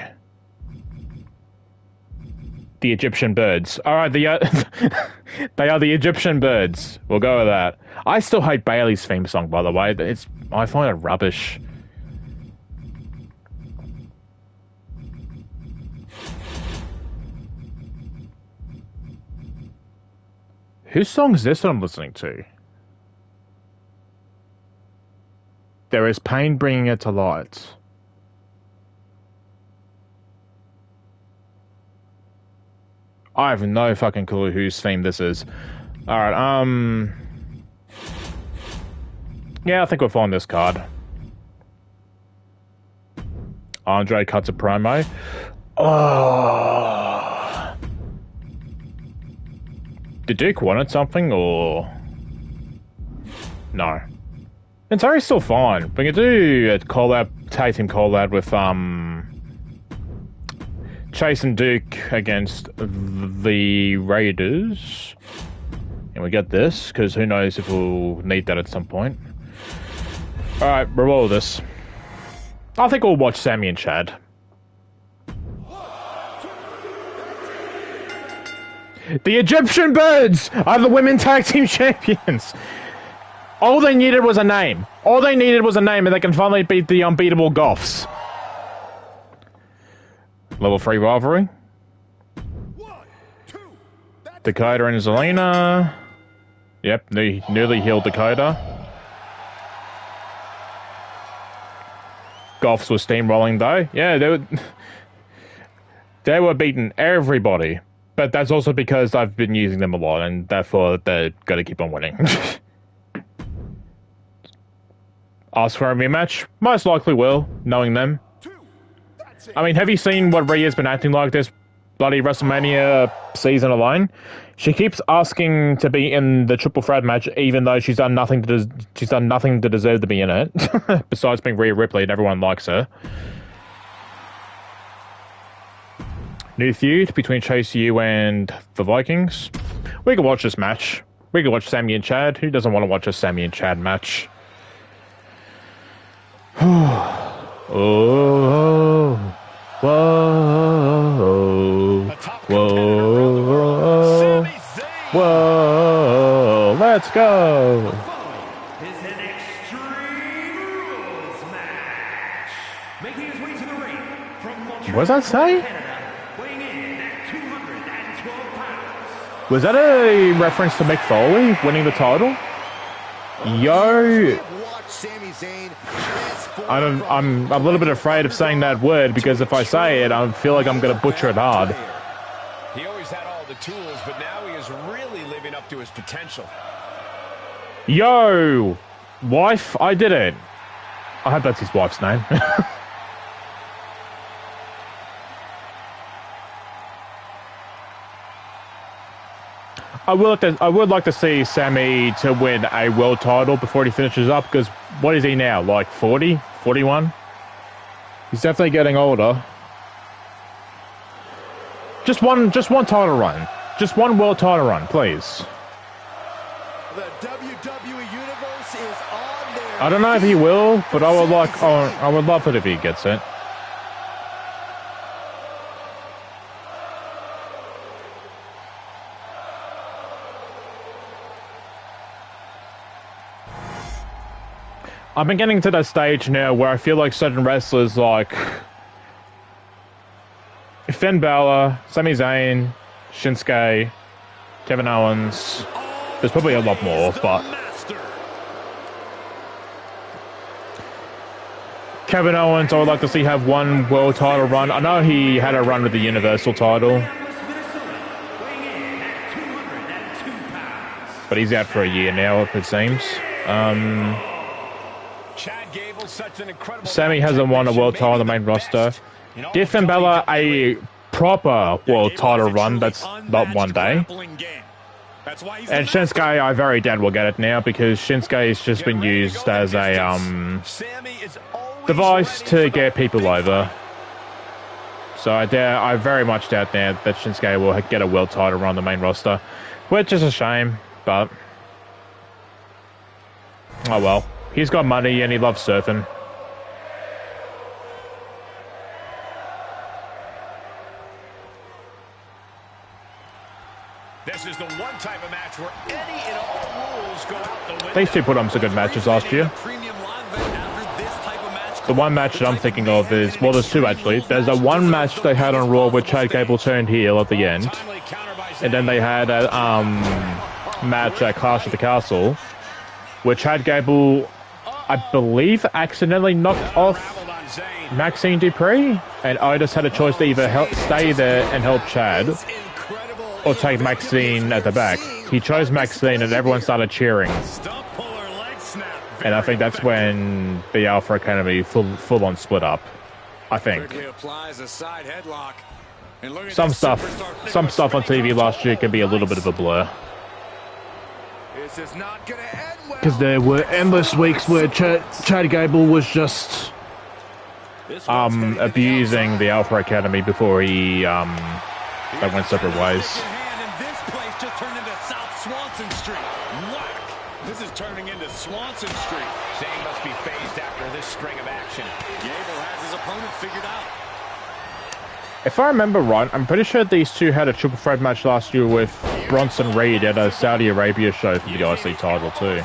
The Egyptian Birds. Alright, they are the Egyptian Birds. We'll go with that. I still hate Bailey's theme song, by the way. I find it rubbish. Whose song is this that I'm listening to? There is pain bringing it to light. I have no fucking clue whose theme this is. Alright, yeah, I think we'll find this card. Andre cuts a promo. Oh. Did Duke wanted something, or... No. And Terry's still fine. We can do a collab, tag team collab with, Chase and Duke against the Raiders. And we get this, because who knows if we'll need that at some point. Alright, we'll roll this. I think we'll watch Sammy and Chad. The Egyptian Birds are the women tag team champions. All they needed was a name. All they needed was a name, and they can finally beat the unbeatable Goths. Level 3 rivalry. Dakota and Zelina. Yep, the newly healed Dakota. Goths were steamrolling though. Yeah, they were beating everybody. But that's also because I've been using them a lot, and therefore they're gonna keep on winning. Ask for a rematch? Most likely will, knowing them. I mean, have you seen what Rhea's been acting like this bloody WrestleMania season alone? She keeps asking to be in the triple threat match, even though she's done nothing to deserve to be in it, besides being Rhea Ripley, and everyone likes her. New feud between Chase U and the Vikings. We can watch this match. We can watch Sammy and Chad. Who doesn't want to watch a Sammy and Chad match? Oh, whoa, whoa, whoa, let's go. Is an Extreme Rules match. Making his way to the ring from Montreal, What does that say? Canada, weighing in at 212 pounds. Was that a reference to Mick Foley winning the title? Yo. Watch Sami Zayn transform I'm a little bit afraid of saying that word because if I say it, I feel like I'm going to butcher it hard. He always had all the tools, but now he is really living up to his potential. Yo, wife, I did it. I hope that's his wife's name. I would like to see Sammy to win a world title before he finishes up, because what is he now, like 40? 41? He's definitely getting older. Just one title run. Just one world title run, please. The WWE Universe is on there. I don't know if he will, but I would love it if he gets it. I've been getting to that stage now where I feel like certain wrestlers like Finn Balor, Sami Zayn, Shinsuke, Kevin Owens. There's probably a lot more, but Kevin Owens, I would like to see have one world title run. I know he had a run with the Universal title, but he's out for a year now, it seems. Sammy hasn't won a world title on the main roster. Give Finn Balor a proper world title run that's not one day. And Shinsuke, I very doubt will get it now, because Shinsuke has just been used as a device to get people over. So I very much doubt now that Shinsuke will get a world title run on the main roster, which is a shame, but oh well. He's got money and he loves surfing. This is the one type of match where any and all rules go out the window. These two put on some good matches last year. The one match that I'm thinking of is, well, there's two actually. There's a one match they had on Raw where Chad Gable turned heel at the end. And then they had a match at Clash of the Castle where Chad Gable, I believe, accidentally knocked off Maxine Dupree, and Otis had a choice to either stay there and help Chad or take Maxine at the back. He chose Maxine and everyone started cheering. And I think that's when the Alpha Academy full on split up. I think. Some stuff on TV last year can be a little bit of a blur. Because there were endless weeks where Chad Gable was just abusing the Alpha Academy before he they went separate ways. This is turning into Swanson Street. Zayn must be phased after this string of action. Gable has his opponent figured out. If I remember right, I'm pretty sure these two had a triple threat match last year with Bronson Reed at a Saudi Arabia show for the IC title too.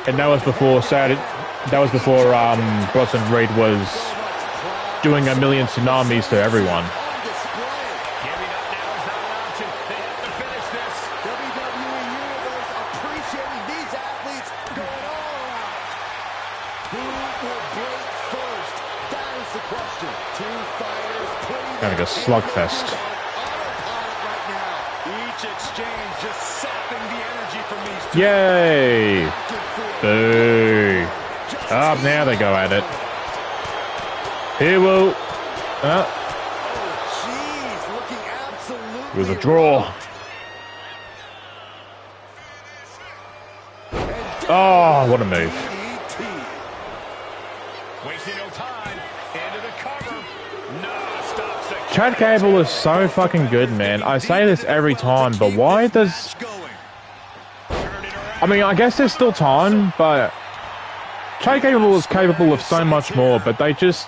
And that was before Bronson Reed was doing a million tsunamis to everyone. Kind of a slugfest. Yay! Boo! Up now they go at it. Here will. It was a draw. Oh, what a move! Chad Gable is so fucking good, man. I say this every time, but why does... I mean, I guess there's still time, but... Chad Gable is capable of so much more, but they just...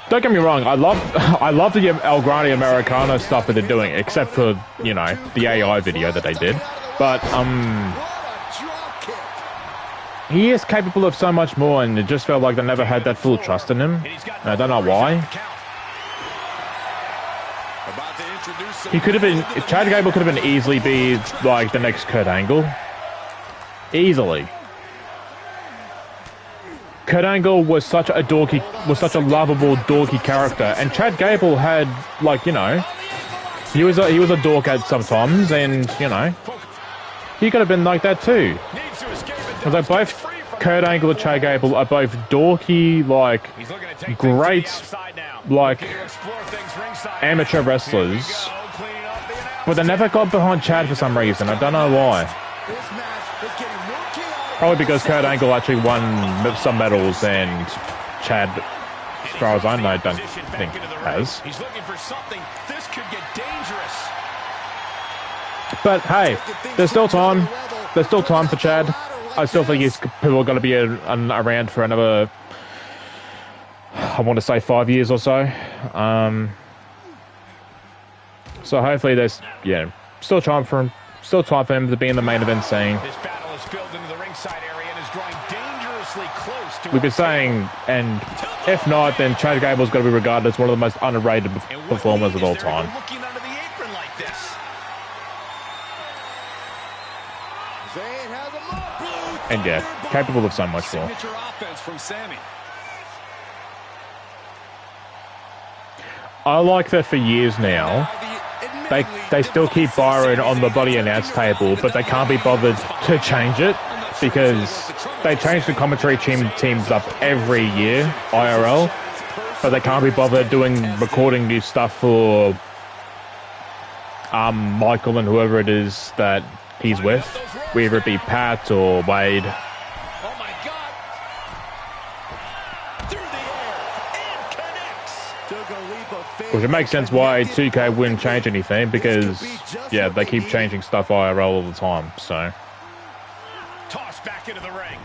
Don't get me wrong, I love the El Grande Americano stuff that they're doing, except for, you know, the AI video that they did. But, he is capable of so much more, and it just felt like they never had that full trust in him. And I don't know why. He could have been... Chad Gable could have been easily be, like, the next Kurt Angle. Easily. Kurt Angle was such a lovable dorky character, and Chad Gable had, like, you know, he was a dork at sometimes, and you know, he could have been like that too. Because like both Kurt Angle and Chad Gable are both dorky, like great, like amateur wrestlers, but they never got behind Chad for some reason. I don't know why. Probably because Kurt Angle actually won some medals and Chad, as far as I know, don't think has. He's looking for something. This could get dangerous. But hey, there's still time. There's still time for Chad. I still think he's probably going to be around for another, I want to say 5 years or so. So hopefully there's, yeah, still time for him to be in the main event scene. This battle is spilled into the ringside area and is drawing dangerously close to. We've been saying, and if not, then Chad Gable's got to be regarded as one of the most underrated performers of all time. Looking under the apron like this. And yeah, capable of so much more. Signature offense from Sammy. I like that for years now. They still keep Byron on the bloody announce table, but they can't be bothered to change it because they change the commentary teams up every year, IRL, but they can't be bothered recording new stuff for Michael and whoever it is that he's with, whether it be Pat or Wade. Oh my God! Through the air and connects. Took a leap of faith. Which it makes sense why 2K wouldn't change anything because, yeah, they keep changing stuff IRL all the time, so. Tossed back into the ring.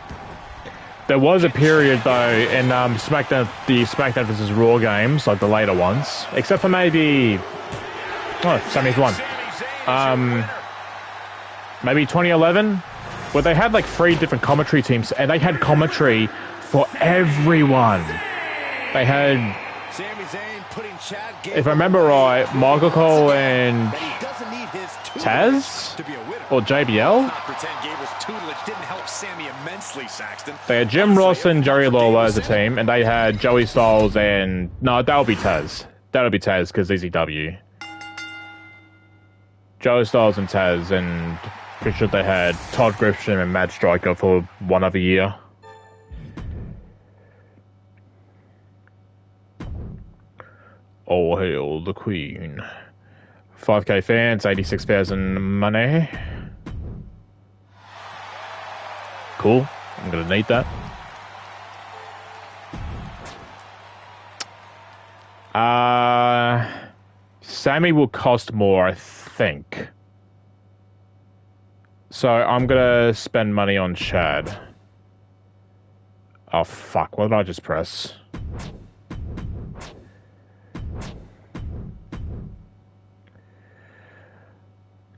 There was a period, though, in SmackDown, the SmackDown vs. Raw games, like the later ones, except for maybe, Sammy's one. Maybe 2011, where they had like 3 different commentary teams, and they had commentary for everyone. They had, if I remember right, Michael Cole and Taz or JBL. They had Jim Ross and Jerry Lawler as a team, and they had Joey Styles and that would be Taz. That would be Taz because ECW. Joey Styles and Taz, and pretty sure they had Todd Grisham and Matt Striker for one other year. All hail the Queen. 5K fans, 86,000 money. Cool. I'm gonna need that. Sammy will cost more, I think. So I'm gonna spend money on Chad. Oh fuck, what did I just press?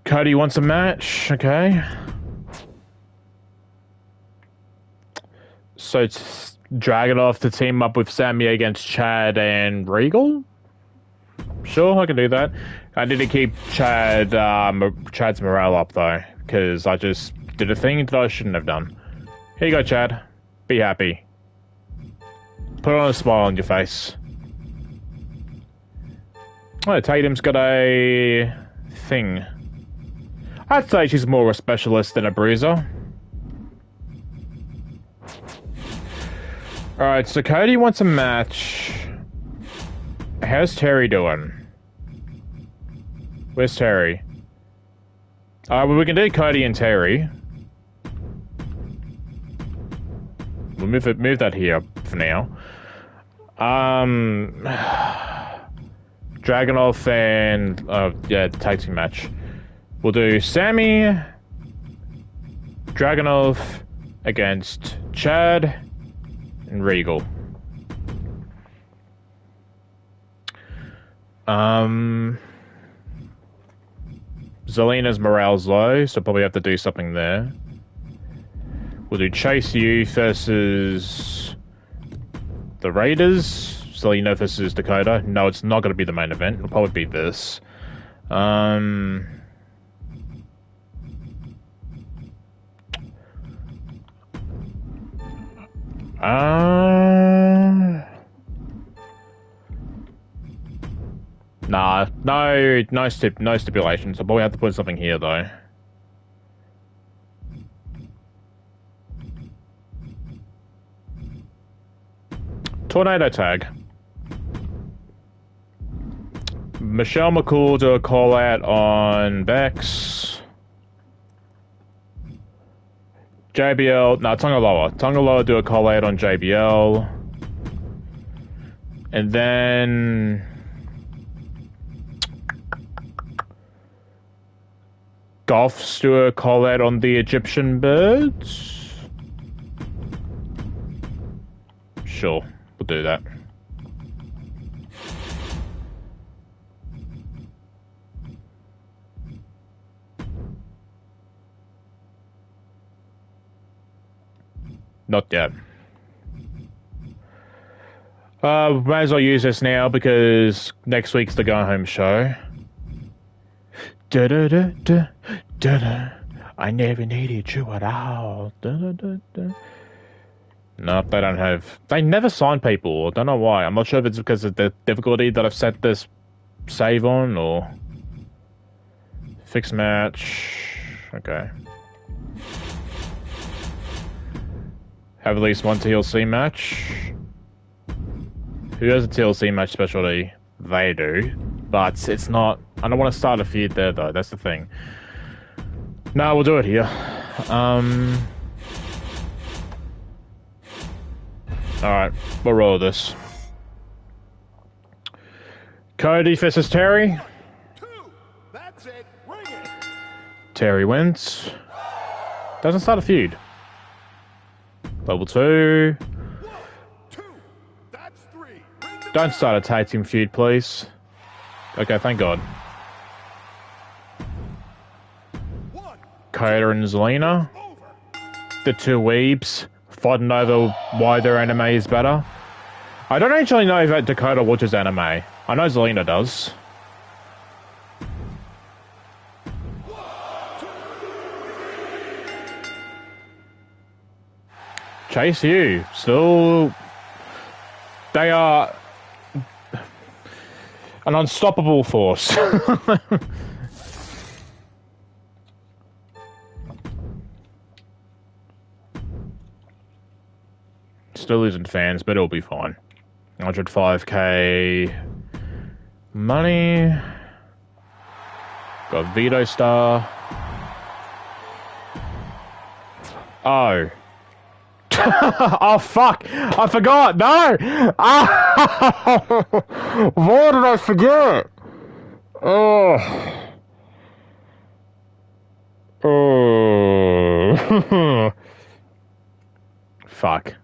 Cody wants a match, okay. So it's Dragunov to team up with Sammy against Chad and Regal? Sure, I can do that. I need to keep Chad's morale up though, because I just did a thing that I shouldn't have done. Here you go, Chad. Be happy. Put on a smile on your face. Oh, Tatum's got a thing. I'd say she's more of a specialist than a bruiser. Alright, so Cody wants a match. How's Terry doing? Where's Terry? Well, we can do Cody and Terry. We'll move that here for now. Dragunov and tag team match. We'll do Sammy, Dragunov against Chad and Regal. Zelina's morale's low, so probably have to do something there. We'll do Chase U versus the Raiders. Zelina versus Dakota. No, it's not going to be the main event. It'll probably be this. Nah, no stipulations. I'll probably have to put something here though. Tornado tag. Michelle McCool do a call out on Bex. JBL, no, Tongaloa. Tongaloa do a call out on JBL. And then Golf's do a call out on the Egyptian birds. Sure, we'll do that. Not yet. May as well use this now because next week's the go home show. Da da da da da da. I never needed you at all. Da da da da. Nope, they don't have. They never sign people. I don't know why. I'm not sure if it's because of the difficulty that I've set this save on or fixed match. Okay. Have at least one TLC match. Who has a TLC match specialty? They do. But it's not... I don't want to start a feud there, though. That's the thing. No, we'll do it here. Alright, we'll roll this. Cody versus Terry. That's it. Ring it. Terry wins. Doesn't start a feud. Level 2. 1, 2, that's 3. Don't start a tag team feud, please. Okay, thank God. 1, Kota and Zelina. over. The two weebs fighting over why their anime is better. I don't actually know if Dakota watches anime. I know Zelina does. Chase U. Still... They are... an unstoppable force. Still isn't fans, but it'll be fine. 105k money. Got Veto Star. Oh. Oh fuck! I forgot! No! Oh! Why did I forget? Oh. Oh. Fuck.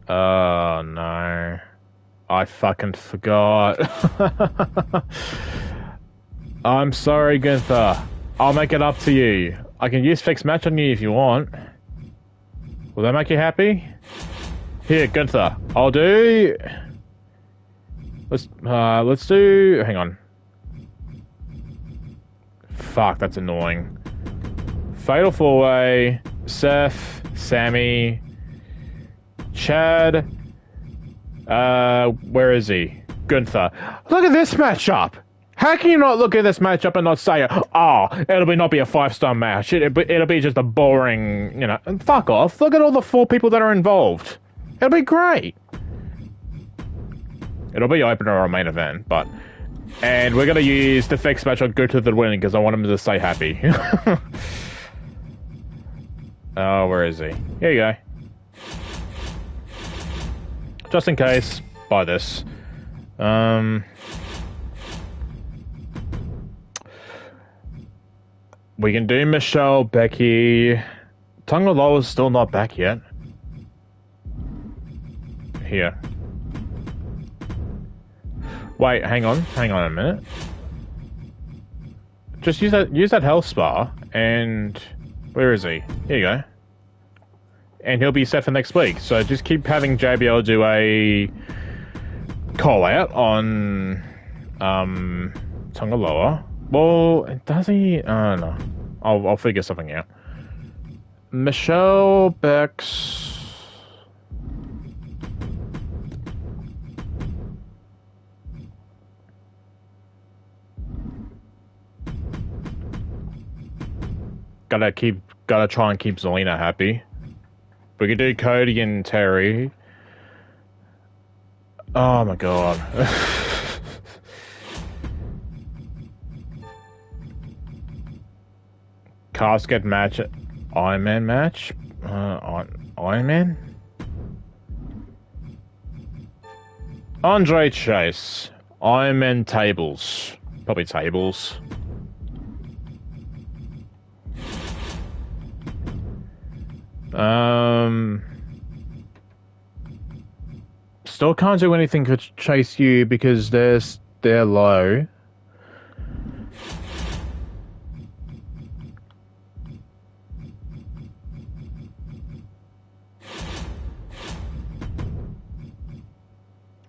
Oh no. I fucking forgot. I'm sorry, Gunther. I'll make it up to you. I can use fixed match on you if you want. Will that make you happy? Here, Gunther. I'll do... Let's do... Hang on. Fuck, that's annoying. Fatal 4-Way, Seth, Sammy, Chad, where is he? Gunther. Look at this matchup! How can you not look at this matchup and not say, oh, it'll not be a 5-star match, it'll be just a boring, you know, fuck off. Look at all the 4 people that are involved. It'll be great. It'll be opener or a main event, but... And we're gonna use the fixed match on Gunther the winning because I want him to stay happy. Oh, where is he? Here you go. Just in case, buy this. We can do Michelle, Becky. Tonga Lola's still not back yet. Here. Wait, hang on a minute. Just use that health spa, and where is he? Here you go. And he'll be set for next week. So just keep having JBL do a call out on Tonga Loa. Well, does he? I don't know. I'll figure something out. Michelle Beck's. Gotta try and keep Zelina happy. We could do Cody and Terry. Oh my god. Casket match, Iron Man match? Iron Man? Andre Chase. Iron Man tables. Probably tables. Still can't do anything for Chase U because they're low.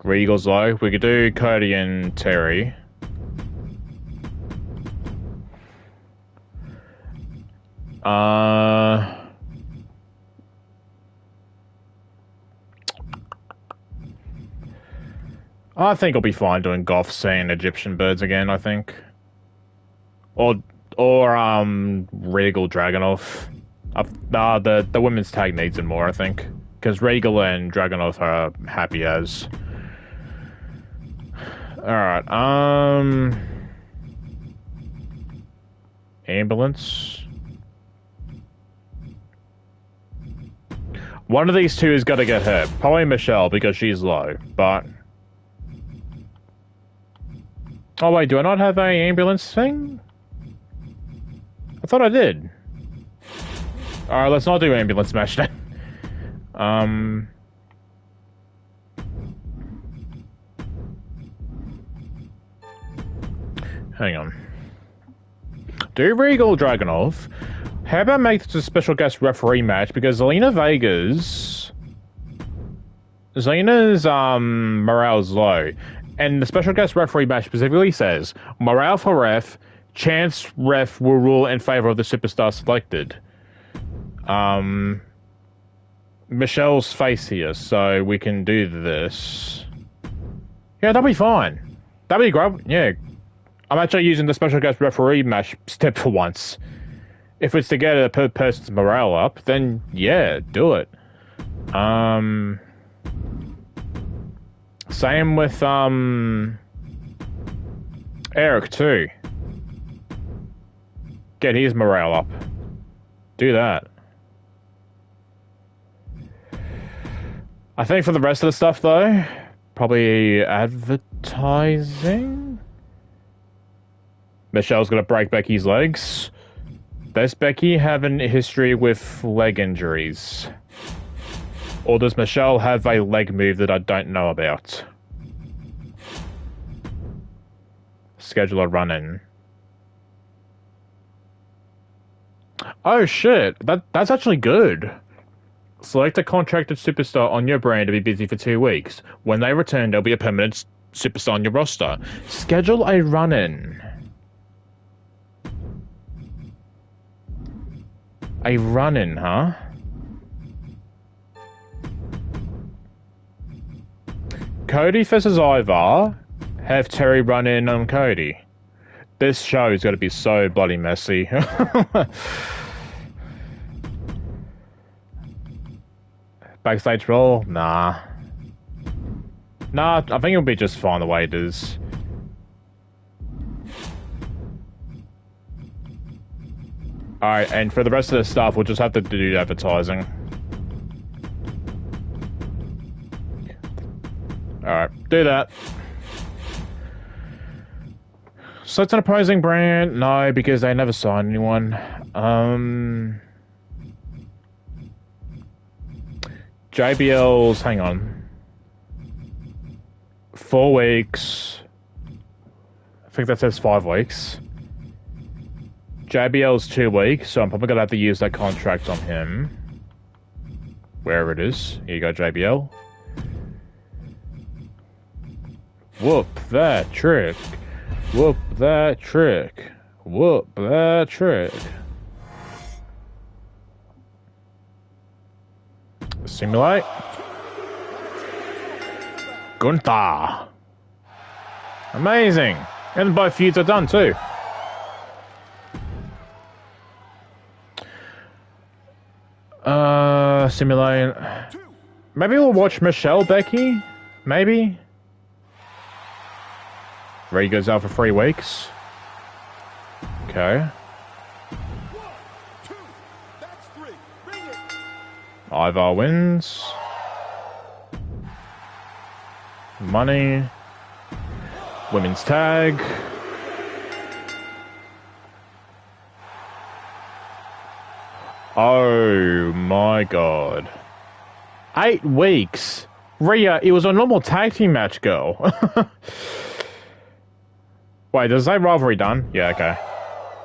Regal's low. We could do Cody and Terry. I think I'll be fine doing Goth saying Egyptian birds again, I think. Or Regal Dragunov. The women's tag needs it more, I think. Because Regal and Dragunov are happy as. Alright, ambulance. One of these two has got to get hurt. Probably Michelle, because she's low, but... Oh wait, do I not have a ambulance thing? I thought I did. Alright, let's not do ambulance match then. Hang on. Do Regal Dragunov. How about make this a special guest referee match? Because Zelina's morale's low. And the special guest referee match specifically says, morale for ref, chance ref will rule in favor of the superstar selected. Michelle's face here, so we can do this. Yeah, that'll be fine. That'll be great. Yeah. I'm actually using the special guest referee match step for once. If it's to get a person's morale up, then yeah, do it. Same with Eric too. Get his morale up. Do that. I think for the rest of the stuff though, probably advertising. Michelle's gonna break Becky's legs. Does Becky have a history with leg injuries? Or does Michelle have a leg move that I don't know about? Schedule a run-in. Oh shit, that's actually good. Select a contracted superstar on your brand to be busy for 2 weeks. When they return, there'll be a permanent superstar on your roster. Schedule a run-in. A run-in, huh? Cody versus Ivar. Have Terry run in on Cody. This show is going to be so bloody messy. Backstage roll? Nah. Nah, I think it'll be just fine the way it is. Alright, and for the rest of the stuff, we'll just have to do advertising. Alright, do that. So it's an opposing brand? No, because they never signed anyone. JBL's, hang on. 4 weeks. I think that says 5 weeks. JBL's 2 weeks, so I'm probably gonna have to use that contract on him. Wherever it is. Here you go, JBL. Whoop that trick. Whoop that trick. Whoop that trick. Simulate. Gunther. Amazing. And both feuds are done too. Simulate. Maybe we'll watch Michelle Becky? Maybe? Ray goes out for 3 weeks. Okay. Ivar wins. Money. Women's tag. Oh my god. 8 weeks. Rhea, it was a normal tag team match, girl. Wait, does it say rivalry done? Yeah, okay.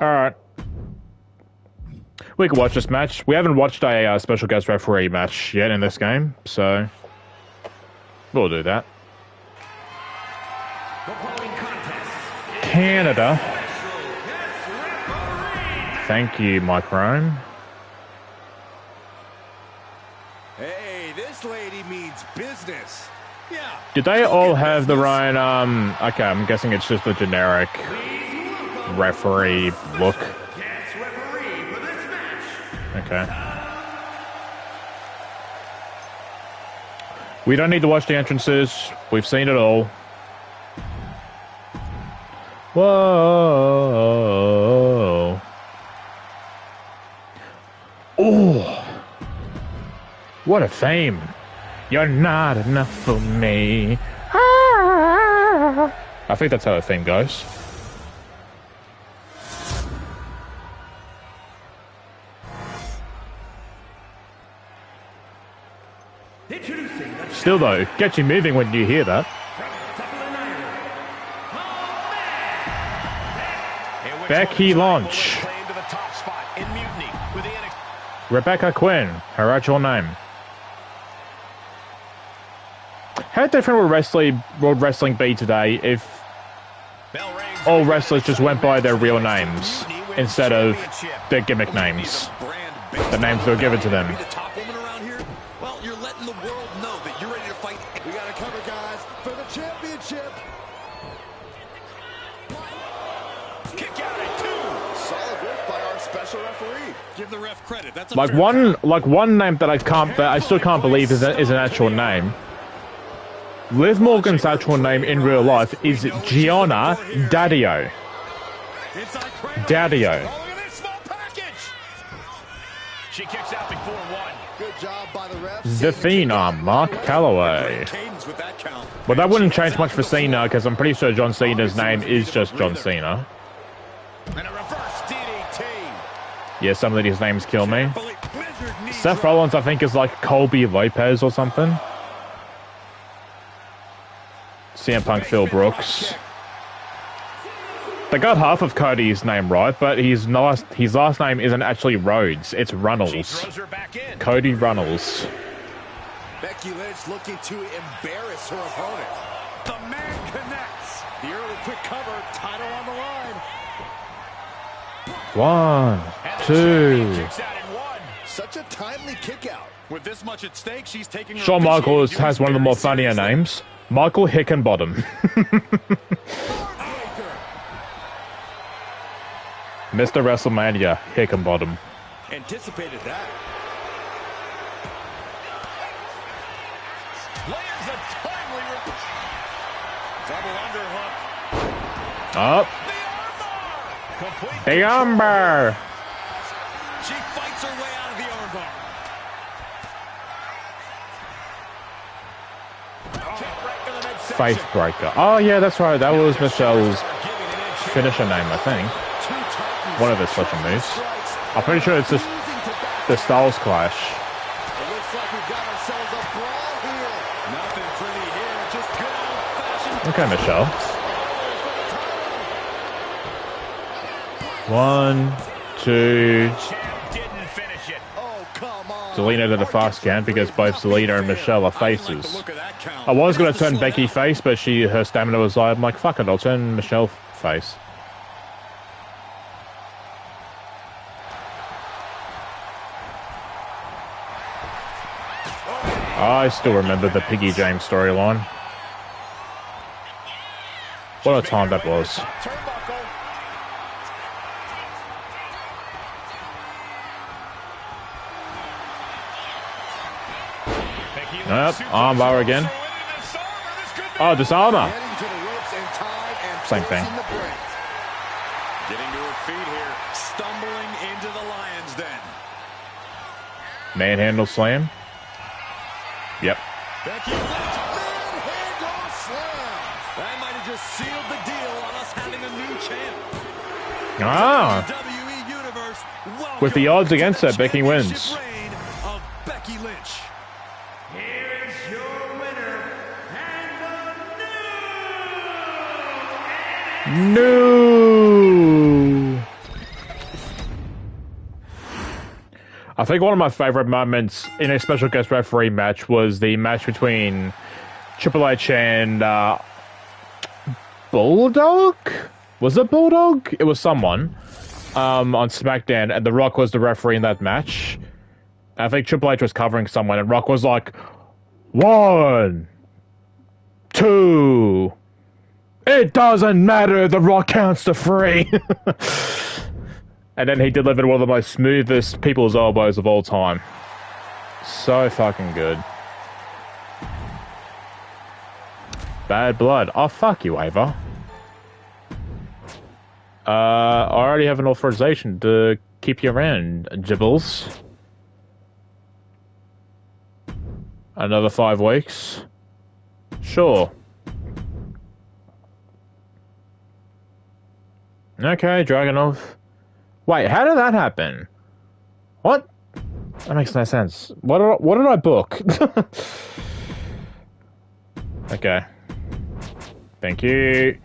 Alright. We can watch this match. We haven't watched a special guest referee match yet in this game, so we'll do that. Canada. Thank you, Mike Rome. Hey, this lady means business. Yeah. Did they all have their own, okay, I'm guessing it's just a generic referee look. Okay. We don't need to watch the entrances. We've seen it all. Whoa. Oh. What a theme. You're not enough for me. I think that's how the theme goes. Still though, get you moving when you hear that. Becky Lynch. Rebecca Quinn, her actual name. How different would World Wrestling be today if all wrestlers just went by their real names instead of their gimmick names? The names that were given to them. Give the ref credit. That's like one name that I still can't believe is an actual name. Liv Morgan's actual name in real life is Gianna Daddio. Daddio. She kicks out before 1. Good job by the ref. The Phenom, Mark Calloway. But that wouldn't change much for Cena because I'm pretty sure John Cena's name is just John Cena. And a reverse DDT. Yeah, some of these names kill me. Seth Rollins, I think, is like Colby Lopez or something. CM Punk, Phil Brooks. They got half of Cody's name right, but his last name isn't actually Rhodes, it's Runnels. Cody Runnels. Becky Lynch looking to embarrass her opponent. The man connects. The early quick cover, title on the line. 1, 2. Such a timely kick out. With this much at stake, she's taking her Shawn Michaels has one of the more funnier names. Michael Hickenbottom. Mr. WrestleMania Hickenbottom. Anticipated that. Lands a timely double underhook. Up. The armbar. She fights her way out of the armbar. Faith breaker. Oh yeah, that's right. That was Michelle's finisher name, I think. One of her special moves. I'm pretty sure it's just the Styles Clash. Okay, Michelle. 1, 2. Zelina did a fast count because both Zelina and Michelle are faces. I was going to turn Becky face, but her stamina was like, I'm like, fuck it, I'll turn Michelle face. I still remember the Piggy James storyline. What a time that was. Yep, armbar again. Oh, disarmer. Same thing. Getting to her feet here, stumbling into the lion's den. Manhandle slam. Yep. Becky Lynch, manhandle slam. That might have just sealed the deal on us having a new champ. Ah. WWE Universe, with the odds against her, Becky wins. Reign of Becky Lynch. Here's your winner and the No. I think one of my favorite moments in a special guest referee match was the match between Triple H and Bulldog? Was it Bulldog? It was someone on SmackDown, and The Rock was the referee in that match. I think Triple H was covering someone, and Rock was like, 1, 2. It doesn't matter, The Rock counts to 3. And then he delivered one of the most smoothest people's elbows of all time. So fucking good. Bad blood. Oh, fuck you, Ava. I already have an authorization to keep you around, Gibbles. Another 5 weeks? Sure. Okay, Dragunov. Wait, how did that happen? What? That makes no sense. What did I book? Okay. Thank you.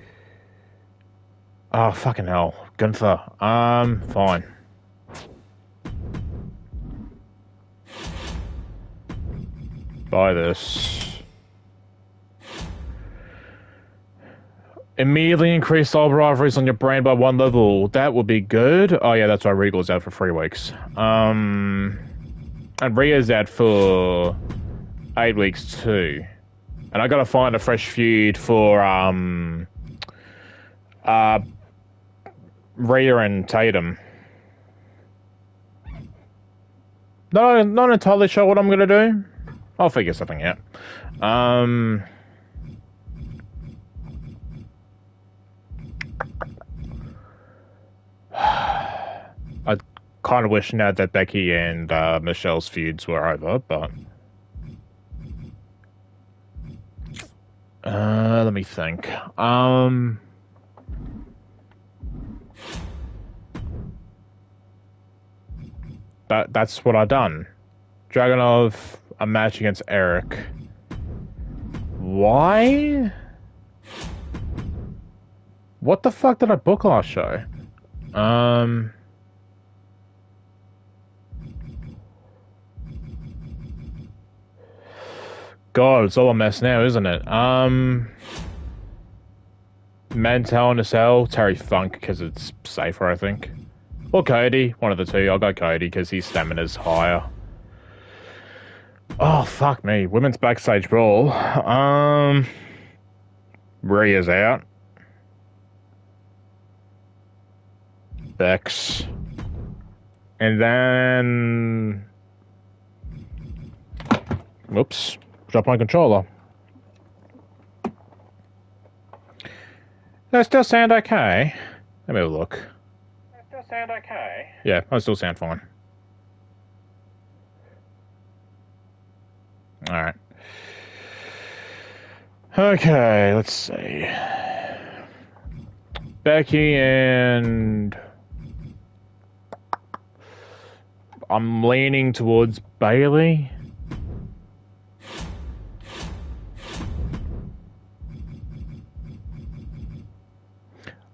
Oh, fucking hell. Gunther. Fine. Buy this. Immediately increase all rivalries on your brand by 1 level. That would be good. Oh yeah, that's why Regal's out for 3 weeks. And Rhea's out for 8 weeks too. And I gotta find a fresh feud for Rhea and Tatum. Not entirely sure what I'm gonna do. I'll figure something out. I kind of wish now that Becky and Michelle's feuds were over, but let me think. That's what I done. Dragunov, a match against Eric. Why? What the fuck did I book last show? God, it's all a mess now, isn't it? Mantel in a cell, Terry Funk, because it's safer, I think. Or Cody, one of the two. I'll go Cody, because his stamina's higher. Oh, fuck me. Women's Backstage Brawl. Rhea's out. Bex. And then... Whoops. Drop my controller. Does that still sound okay? Let me have a look. Does that still sound okay? Yeah, I still sound fine. Alright. Okay, let's see. Becky and... I'm leaning towards Bailey.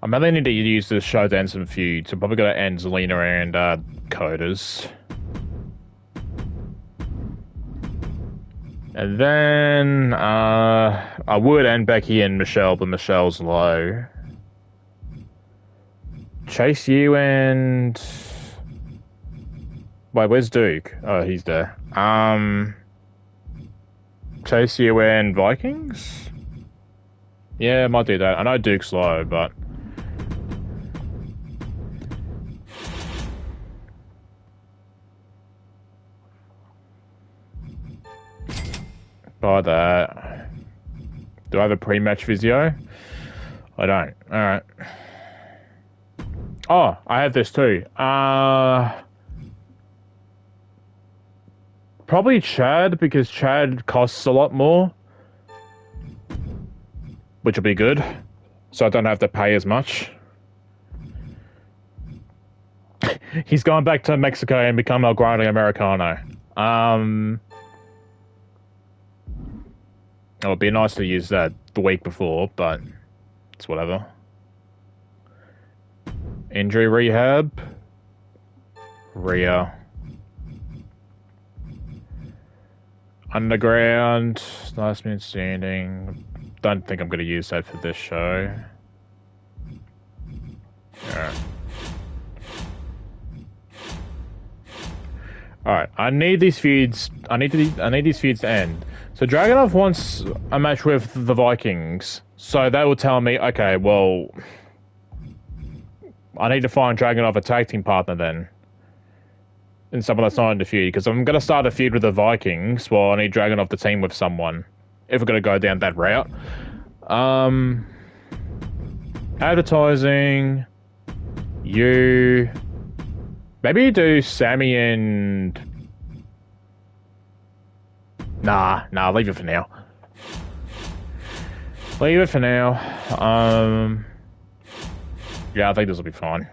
I mainly need to use this show to end some feuds, so I'm probably going to end Zelina and Codas. And then I would end Becky and Michelle, but Michelle's low. Chase you and... Wait, where's Duke? Oh, he's there. Chase you and Vikings? Yeah, I might do that. I know Duke's low, but... Buy that. Do I have a pre-match physio? I don't. Alright. Oh, I have this too. Probably Chad, because Chad costs a lot more. Which will be good. So I don't have to pay as much. He's gone back to Mexico and become El Grande Americano. It would be nice to use that the week before, but it's whatever. Injury rehab. Rhea. Underground. Last minute standing. Don't think I'm going to use that for this show. Alright. Alright, I need these feuds. I need these feuds to end. So Dragunov wants a match with the Vikings. So that will tell me, okay, well, I need to find Dragunov a tag team partner then. And someone that's not in the feud, because I'm going to start a feud with the Vikings. Well, I need Dragunov to team with someone. If we're going to go down that route. Advertising. You. Maybe you do Sammy and... Nah, leave it for now. Leave it for now. Yeah, I think this will be fine.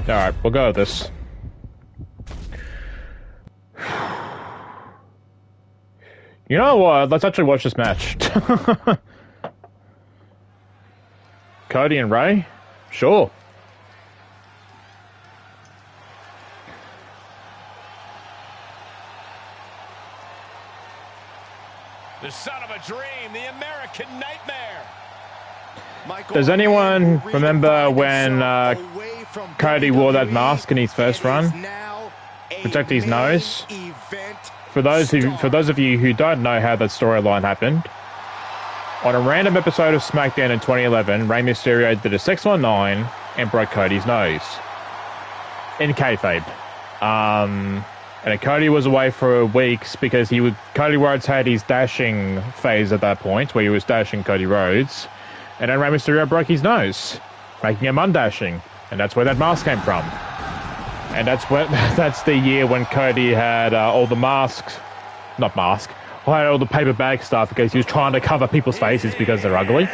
Alright, we'll go with this. You know what? Let's actually watch this match. Cody and Ray? Sure. The son of a dream, the American Nightmare. Does anyone remember when Cody wore that mask in his first run? Protect his nose? For those of you who don't know how that storyline happened, on a random episode of SmackDown in 2011, Rey Mysterio did a 619 and broke Cody's nose. In kayfabe. And Cody was away for weeks because Cody Rhodes had his dashing phase at that point, where he was dashing Cody Rhodes, and then Rey Mysterio broke his nose, making him undashing, and that's where that mask came from. And that's the year when Cody had all the masks, had all the paper bag stuff because he was trying to cover people's faces because they're ugly.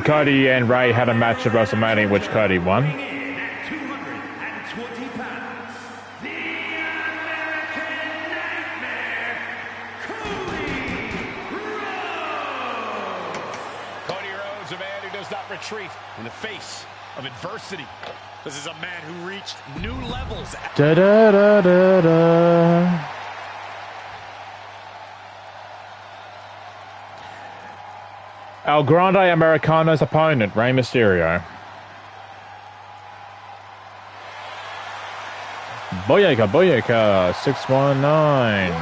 Cody and Ray had a match at WrestleMania, which Cody won. Retreat in the face of adversity. This is a man who reached new levels. Da da da da da. El Grande Americano's opponent, Rey Mysterio. Boyaka, Boyaka, 619.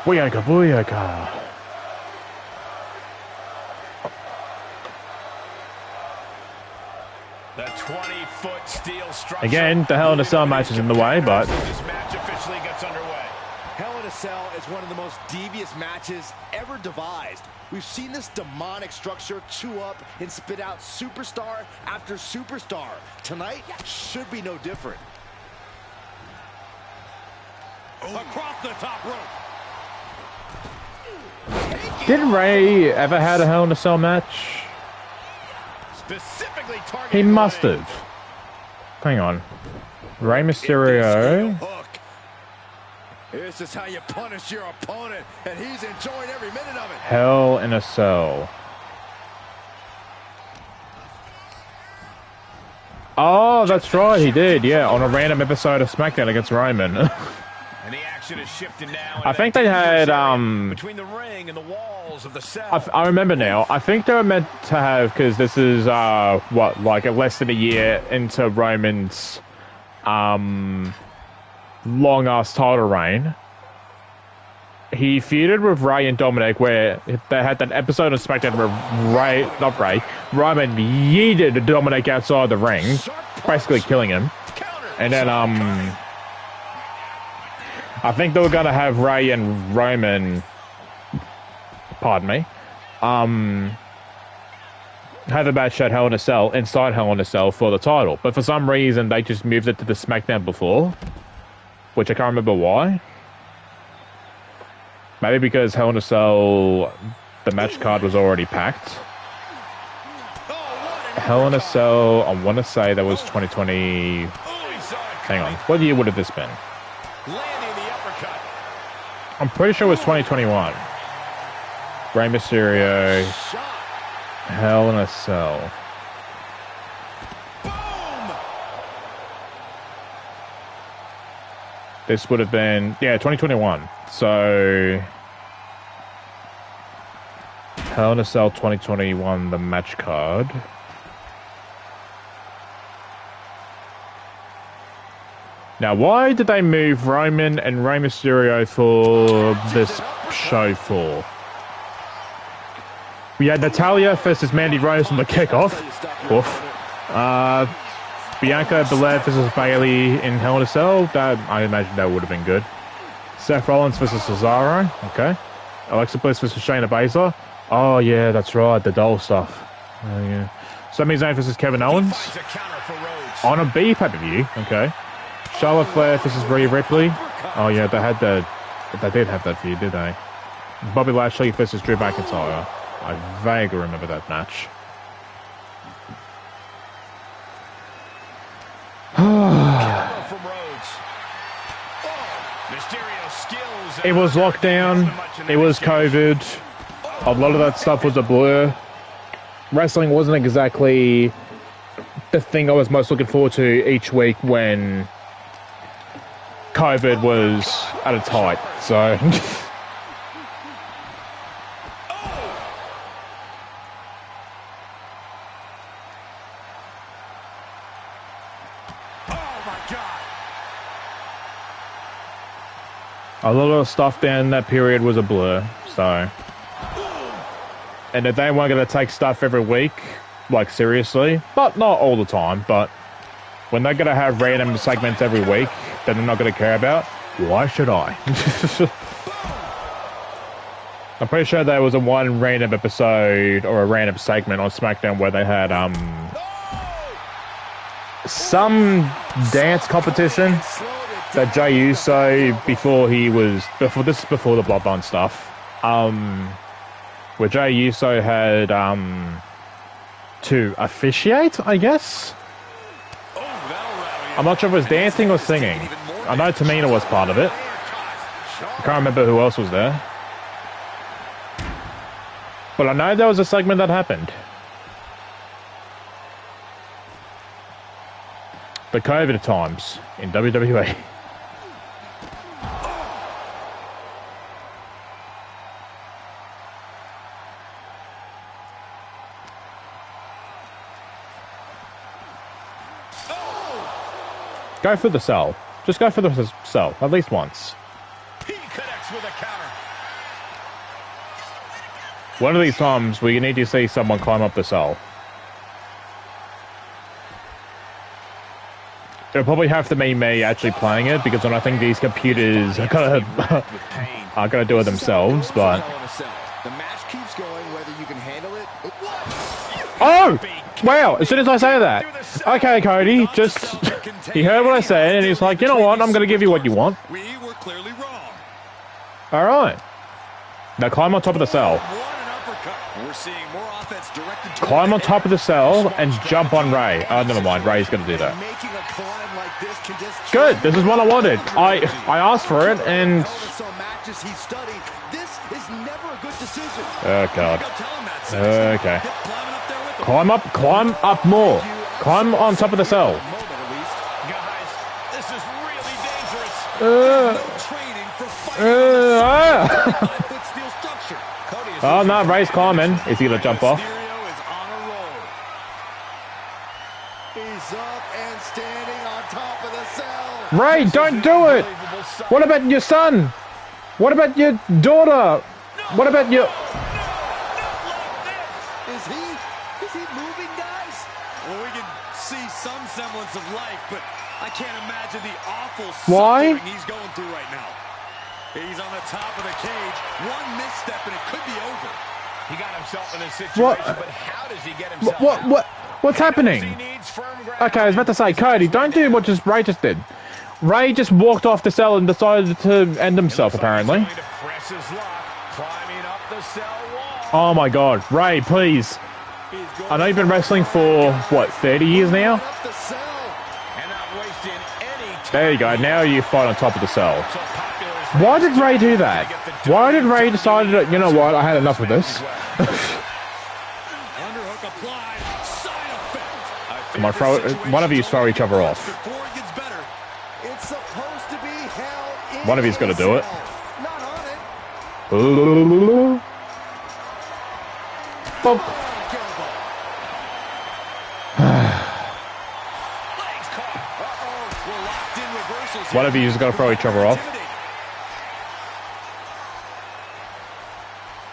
Boyaka, Boyaka. The 20-foot steel structure. Again, the Hell in a Cell match is in the way, but this match officially gets underway. Hell in a Cell is one of the most devious matches ever devised. We've seen this demonic structure chew up and spit out superstar after superstar. Tonight should be no different. Across the top rope. didn't Ray ever had a Hell in a Cell match? Specifically targeting. He must have. Hang on. Rey Mysterio. This is how you punish your opponent, and he's enjoying every minute of it. Hell in a Cell. Oh, that's right, he did, yeah, on a random episode of SmackDown against Roman. And the action Action is shifting now. I think they had between the ring and the walls of the cell. I remember now. I think they were meant to have, because this is what, like less than a year into Roman's long ass title reign. He feuded with Ray and Dominic, where they had that episode of SmackDown where Roman yeeted Dominic outside the ring, basically killing him. And then, I think they were going to have Ray and Roman, pardon me, have a match at Hell in a Cell, inside Hell in a Cell for the title. But for some reason, they just moved it to the SmackDown before, which I can't remember why. Maybe because Hell in a Cell, the match card was already packed. Hell in a Cell, I want to say that was 2020. Hang on, what year would have this been? I'm pretty sure it was 2021. Rey Mysterio, Hell in a Cell. This would have been, yeah, 2021. So, Hell in a Cell 2021, the match card. Now, why did they move Roman and Rey Mysterio for this show for? We had Natalya versus Mandy Rose on the kickoff. Oof. Bianca Belair versus Bayley in Hell in a Cell. That, I imagine that would have been good. Seth Rollins versus Cesaro. Okay. Alexa Bliss versus Shayna Baszler. Oh, yeah, that's right. The doll stuff. Yeah. Sami Zayn versus Kevin Owens. On a B pay-per-view. Okay. Charlotte Flair versus Rhea Ripley. Oh, yeah, they did have that feud, did they? Bobby Lashley versus Drew McIntyre. I vaguely remember that match. It was lockdown. It was COVID. A lot of that stuff was a blur. Wrestling wasn't exactly the thing I was most looking forward to each week when COVID was at its height. So... a lot of stuff down that period was a blur, so... And if they weren't going to take stuff every week, like seriously, but not all the time, but when they're going to have random segments every week that they're not going to care about, why should I? I'm pretty sure there was a one random episode or a random segment on SmackDown where they had some dance competition that Jey Uso before the Bloodline stuff, where Jey Uso had to officiate, I guess. I'm not sure if it was dancing or singing. I know Tamina was part of it. I can't remember who else was there. But I know there was a segment that happened. The COVID times in WWE. Go for the cell. Just go for the cell, at least once. He connects with a counter. One of these times we need to see someone climb up the cell. It'll probably have to be me actually playing it, because I don't think these computers are gonna do it themselves, but... The match keeps going, whether you can handle it. Oh! Wow, as soon as I say that. Okay, Cody, just... He heard what I said, and he's like, you know what, I'm gonna give you what you want. We were clearly wrong. Alright. Now climb on top of the cell. We're seeing more offense directed to Climb on top of the cell and jump on Ray. Oh, never mind, Ray's gonna do that. Good, this is what I wanted. I asked for it, and... Oh, God. Okay. Climb up more. Climb on top of the cell. Oh no, Ray's climbing. Is he gonna jump off? He's up and standing on top of the cell. Ray, don't do it! What about your son? What about your daughter? What about your... Is he moving, guys? Well, we can see some semblance of life, but I can't imagine the awful Why? suffering he's going through right now. He's on the top of the cage. One misstep and it could be over. He got himself in this situation, but how does he get himself out? What's happening? Okay, I was about to say, Cody, don't do what Ray just did. Ray just walked off the cell and decided to end himself, apparently. Oh my god, Ray, please. I know you've been wrestling for, what, 30 years now? There you go, now you fight on top of the cell. Why did Ray do that? Why did Ray decide that, you know what, I had enough of this? Come on, one of you throw each other off. One of you's got to do it. One of you's got to throw each other off.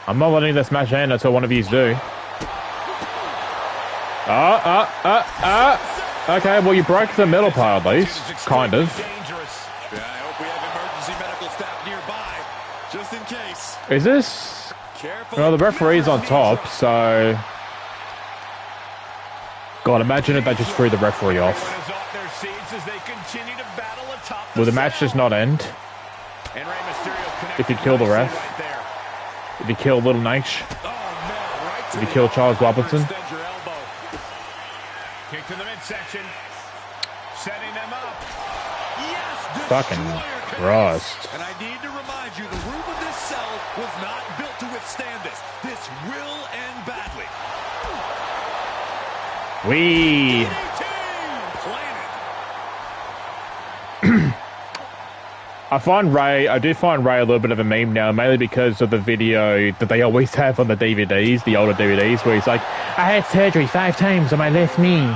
I'm not letting this match end until one of yous do. Okay, well, you broke the middle part at least. Kind of. Yeah, I hope we have emergency medical staff nearby, just in case. Is this... Well, the referee's on top, so... God, imagine if they just threw the referee off. Will the match just not end? If you kill the ref? If you kill Little Nate? If you kill Charles Robinson? Kick to the midsection. Setting them up. Yes, fucking Christ. And I need to remind you, the roof of this cell was not built to withstand this. This will end badly. I do find Ray a little bit of a meme now, mainly because of the video that they always have on the DVDs, the older DVDs, where he's like, I had surgery 5 times on my left knee.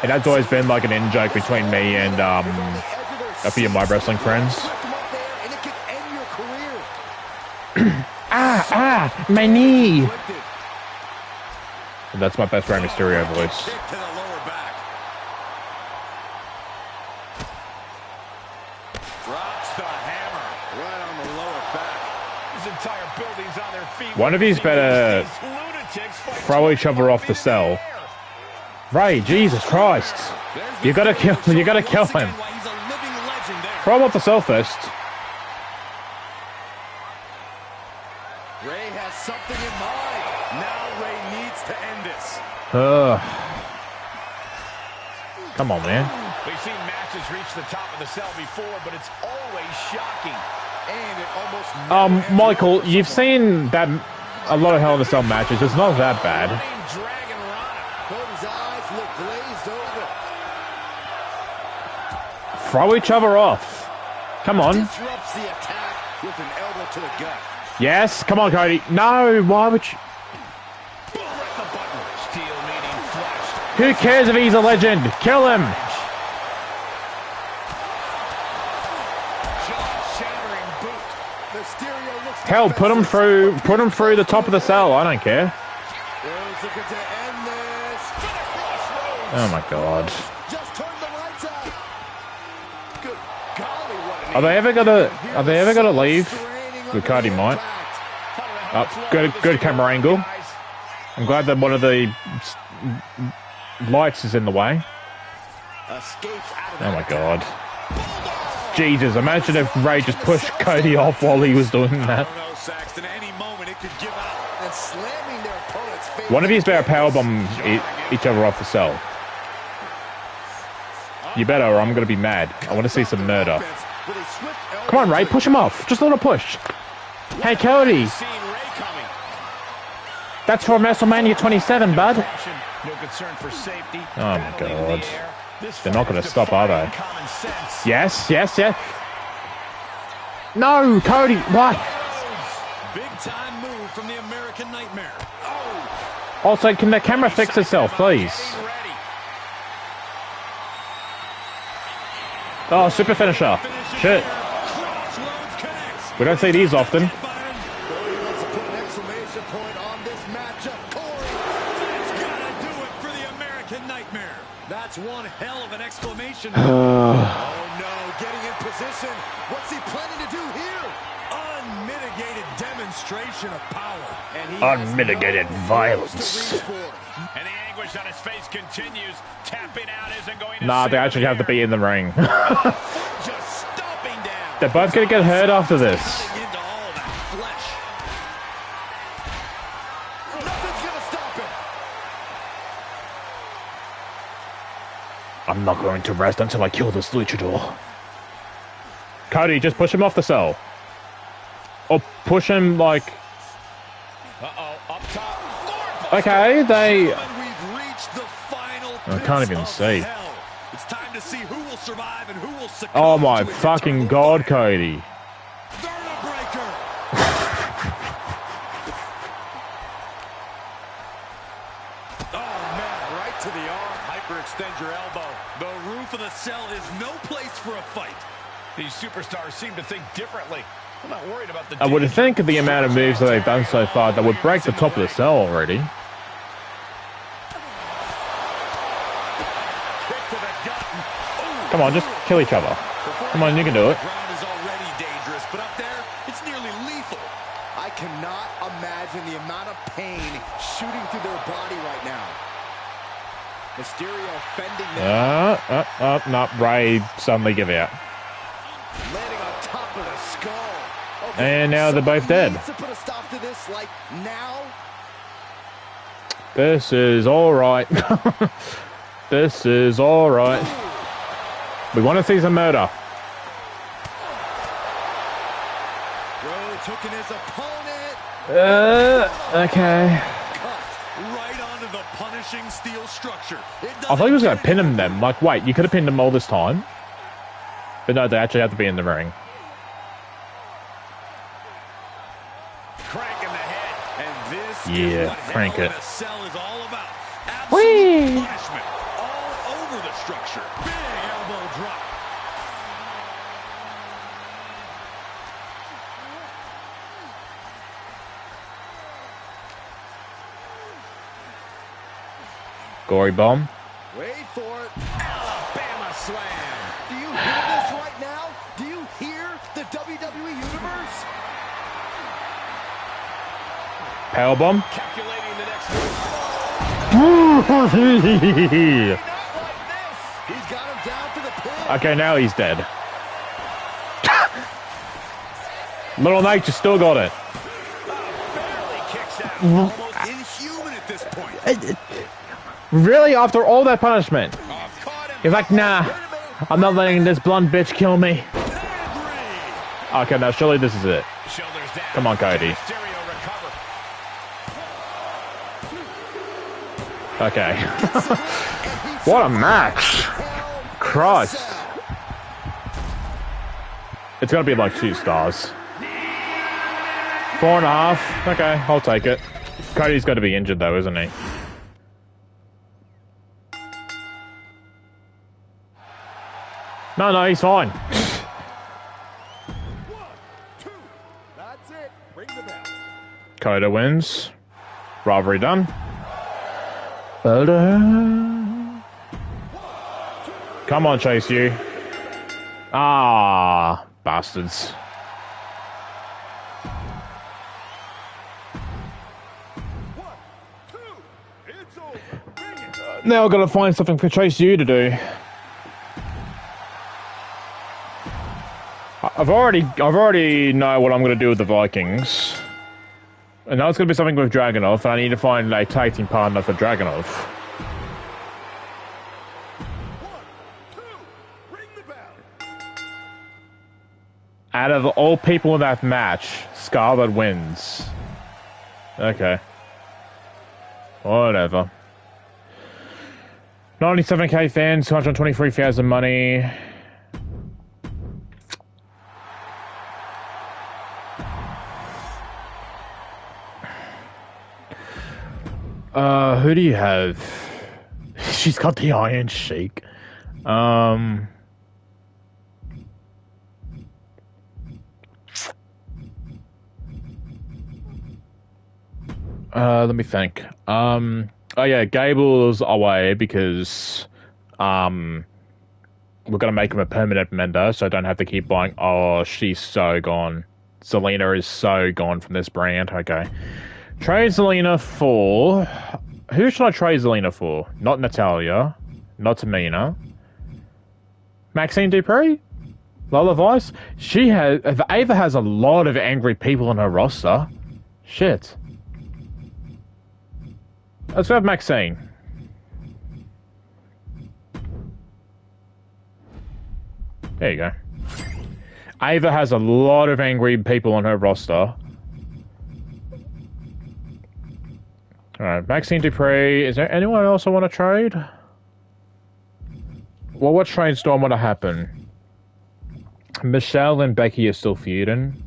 And that's always been like an in-joke between me and a few of my wrestling friends. My knee! And that's my best Rey Mysterio voice. One of you's better throw each other off the cell. Ray, Jesus Christ. You gotta kill him. Throw him off the cell first. Ray has something in mind. Now Ray needs to end this. Come on, man. We've seen matches reach the top of the cell before, but it's always shocking. And it almost Michael, you've seen that a lot of Hell in a Cell matches. It's not that bad. Throw each other off. Come on. Disrupts the attack with an elbow to the gut. Yes, come on, Cody. No, why would you? Who cares if he's a legend? Kill him. Hell, put him through the top of the cell. I don't care. Oh my god. Are they ever gonna leave? Cody might. Good camera angle. I'm glad that one of the lights is in the way. Oh my god. Jesus, imagine if Ray just pushed Cody off while he was doing that. One of you's better powerbomb each other off the cell. You better, or I'm gonna be mad. I want to see some murder. Come on, Ray, push him off. Just a little push. Hey, Cody. That's for WrestleMania 27, bud. Oh my god. They're not going to stop, are they? Yes, yes, yes. No, Cody, what? Big time move from the American Nightmare. Oh. Also, can the camera fix itself, please? Oh, super finisher. Shit. We don't see these often. That's one hell of an exclamation. Oh no, getting in position. What's he planning to do here? Unmitigated demonstration of power. And unmitigated violence. And the anguish on his face continues. Tapping out isn't going to nah, they actually have to be in the ring. Just stomping down. They're both going to get hurt after this. Into all that flesh. Nothing's going to stop him. I'm not going to rest until I kill this luchador. Cody, just push him off the cell. Or push him, like... Up top. Okay, they... We've reached the final I can't even see. hell. It's time to see who will survive and who will succumb. Oh my to its fucking eternal god, fire. Cody. Vertebreaker. Oh man, right to the arm. Hyperextend your elbow. The roof of the cell is no place for a fight. These superstars seem to think differently. I'm not worried about the I would think the amount of moves that they've done so far that would break the top of the cell already. Come on, just kill each other. Come on, you can do it. Ground is already dangerous, but up there, it's nearly lethal. I cannot imagine the amount of pain shooting through their body right now. Mysterio fending them. Not Ray suddenly give out. Landing on top of the skull. And now they're both dead. Needs to put a stop to this, like, now. This is alright. This is alright. We want to see some murder. Rhodes hooking his opponent. Okay. Cut right onto the punishing steel structure. I thought he was going to pin him then. Like, wait, you could have pinned him all this time. But no, they actually have to be in the ring. Crank in the head. And this Yeah, is what crank Hell it. in a Cell is all about. Whee! Absolute punishment all over the structure. Big elbow drop. Gory bomb. Wait for it. Alabama slam. Do you hear this right now? Do you hear the WWE Universe? Power bomb. Calculating the next move. Not like this. He's got him down for the pin. Okay, now he's dead. Little Nature still got it. Barely kicks out. Almost inhuman at this point. Really? After all that punishment? Caught him. He's like, nah, I'm not letting this blonde bitch kill me. Pedigree. Okay, now surely this is it. Shoulders down. Come on, Cody. Mysterio recover. Okay. What a match. Christ. It's going to be like 2 stars. 4.5. Okay, I'll take it. Cody's got to be injured though, isn't he? No, he's fine. 1, 2. That's it. Ring the bell. Coda wins. Rivalry done. Come on, Chase you. Ah, bastards. Now I've got to find something for Chase you to do. I've already know what I'm going to do with the Vikings. And now it's going to be something with Dragunov, and I need to find a tag team partner for Dragunov. 1, 2. Ring the bell. Out of all people in that match, Scarlett wins. Okay. Whatever. 97k fans, 223,000 money. Who do you have? She's got the Iron Sheik. Let me think. Oh yeah, Gable's away because, we're gonna make him a permanent member, so I don't have to keep buying. Oh, she's so gone. Zelina is so gone from this brand. Okay. Trade Zelina for... Who should I trade Zelina for? Not Natalia. Not Tamina. Maxine Dupree? Lola Vice? She has... Ava has a lot of angry people on her roster. Shit. Let's have Maxine. There you go. Ava has a lot of angry people on her roster. Alright, Maxine Dupree. Is there anyone else I want to trade? Well, what trades do I want to happen? Michelle and Becky are still feuding.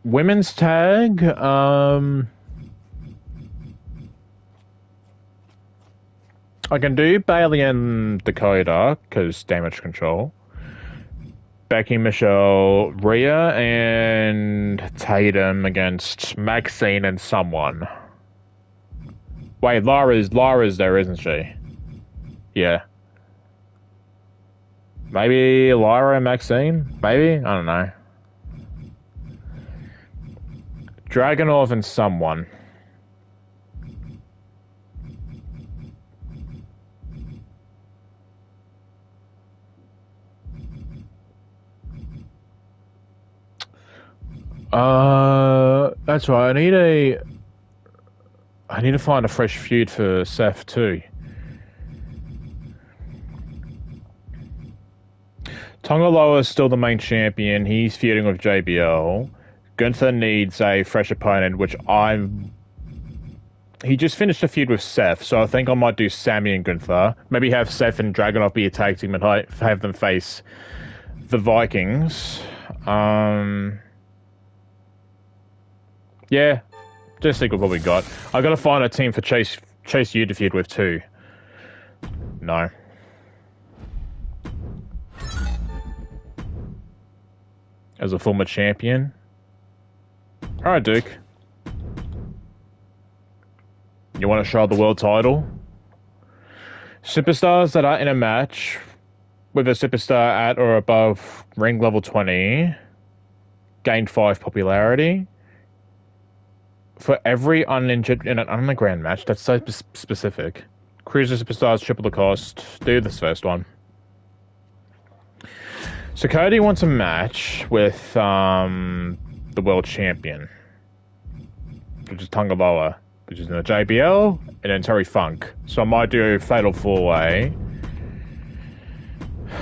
Women's tag, I can do Bailey and Dakota, because damage control. Becky, Michelle, Rhea, and Tatum against Maxine and someone. Wait, Lara's there, isn't she? Yeah. Maybe Lara and Maxine? Maybe? I don't know. Dragunov and someone. That's right. I need to find a fresh feud for Seth too. Tongaloa is still the main champion. He's feuding with JBL. Gunther needs a fresh opponent, which he just finished a feud with Seth, so I think I might do Sammy and Gunther. Maybe have Seth and Dragunov be a tag team and have them face the Vikings. Yeah, just think of what we got. I gotta find a team for Chase U to feud with too. No. As a former champion. Alright, Duke. You want to show the world title? Superstars that are in a match with a superstar at or above ring level 20 gain 5 popularity. For every uninjured in an underground match, that's so specific. Cruiser superstars triple the cost. Do this first one. So Cody wants a match with the world champion, which is Tongaloa, which is in the JBL, and then Terry Funk. So I might do Fatal 4-Way.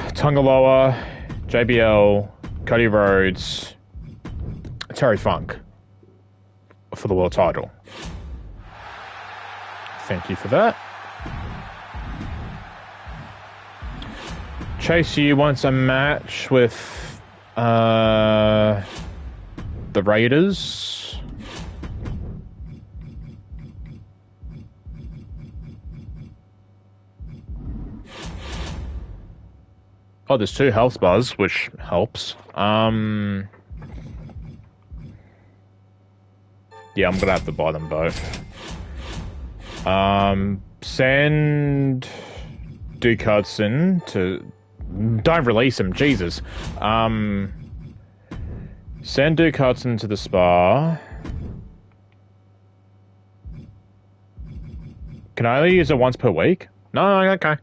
Tongaloa, JBL, Cody Rhodes, Terry Funk for the world title. Thank you for that. Chase U wants a match with the Raiders. Oh, there's 2 health bars, which helps. Yeah, I'm gonna have to buy them both. Send Duke Hudson to... Don't release him, Jesus. Send Duke Hudson to the spa. Can I only use it once per week? No, okay.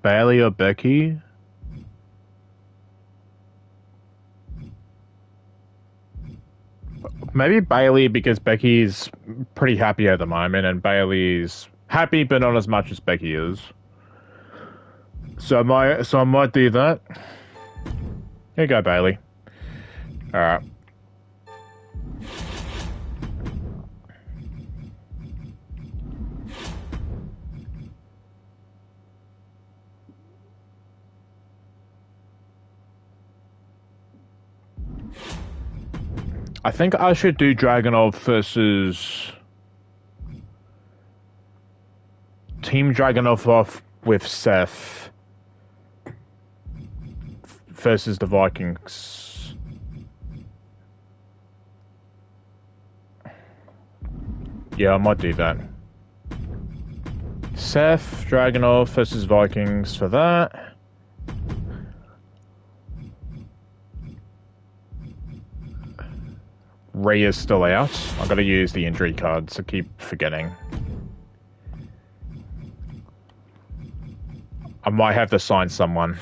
Bailey or Becky? Maybe Bailey, because Becky's pretty happy at the moment, and Bailey's happy but not as much as Becky is. So I might do that. Here you go, Bailey. Alright. I think I should do Dragunov versus Team Dragunov off with Seth versus the Vikings. Yeah, I might do that. Seth, Dragunov versus Vikings for that. Rhea is still out. I've got to use the injury cards. I keep forgetting. I might have to sign someone.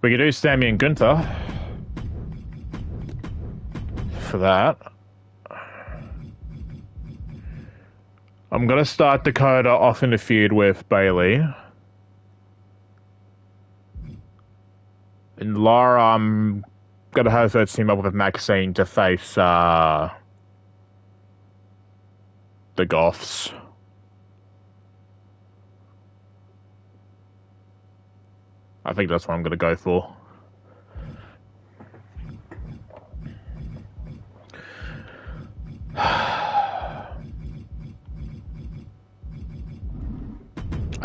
We could do Sammy and Gunther for that. I'm going to start Dakota off in the feud with Bailey. And Laura, I'm going to have her team up with Maxine to face the Goths. I think that's what I'm going to go for. I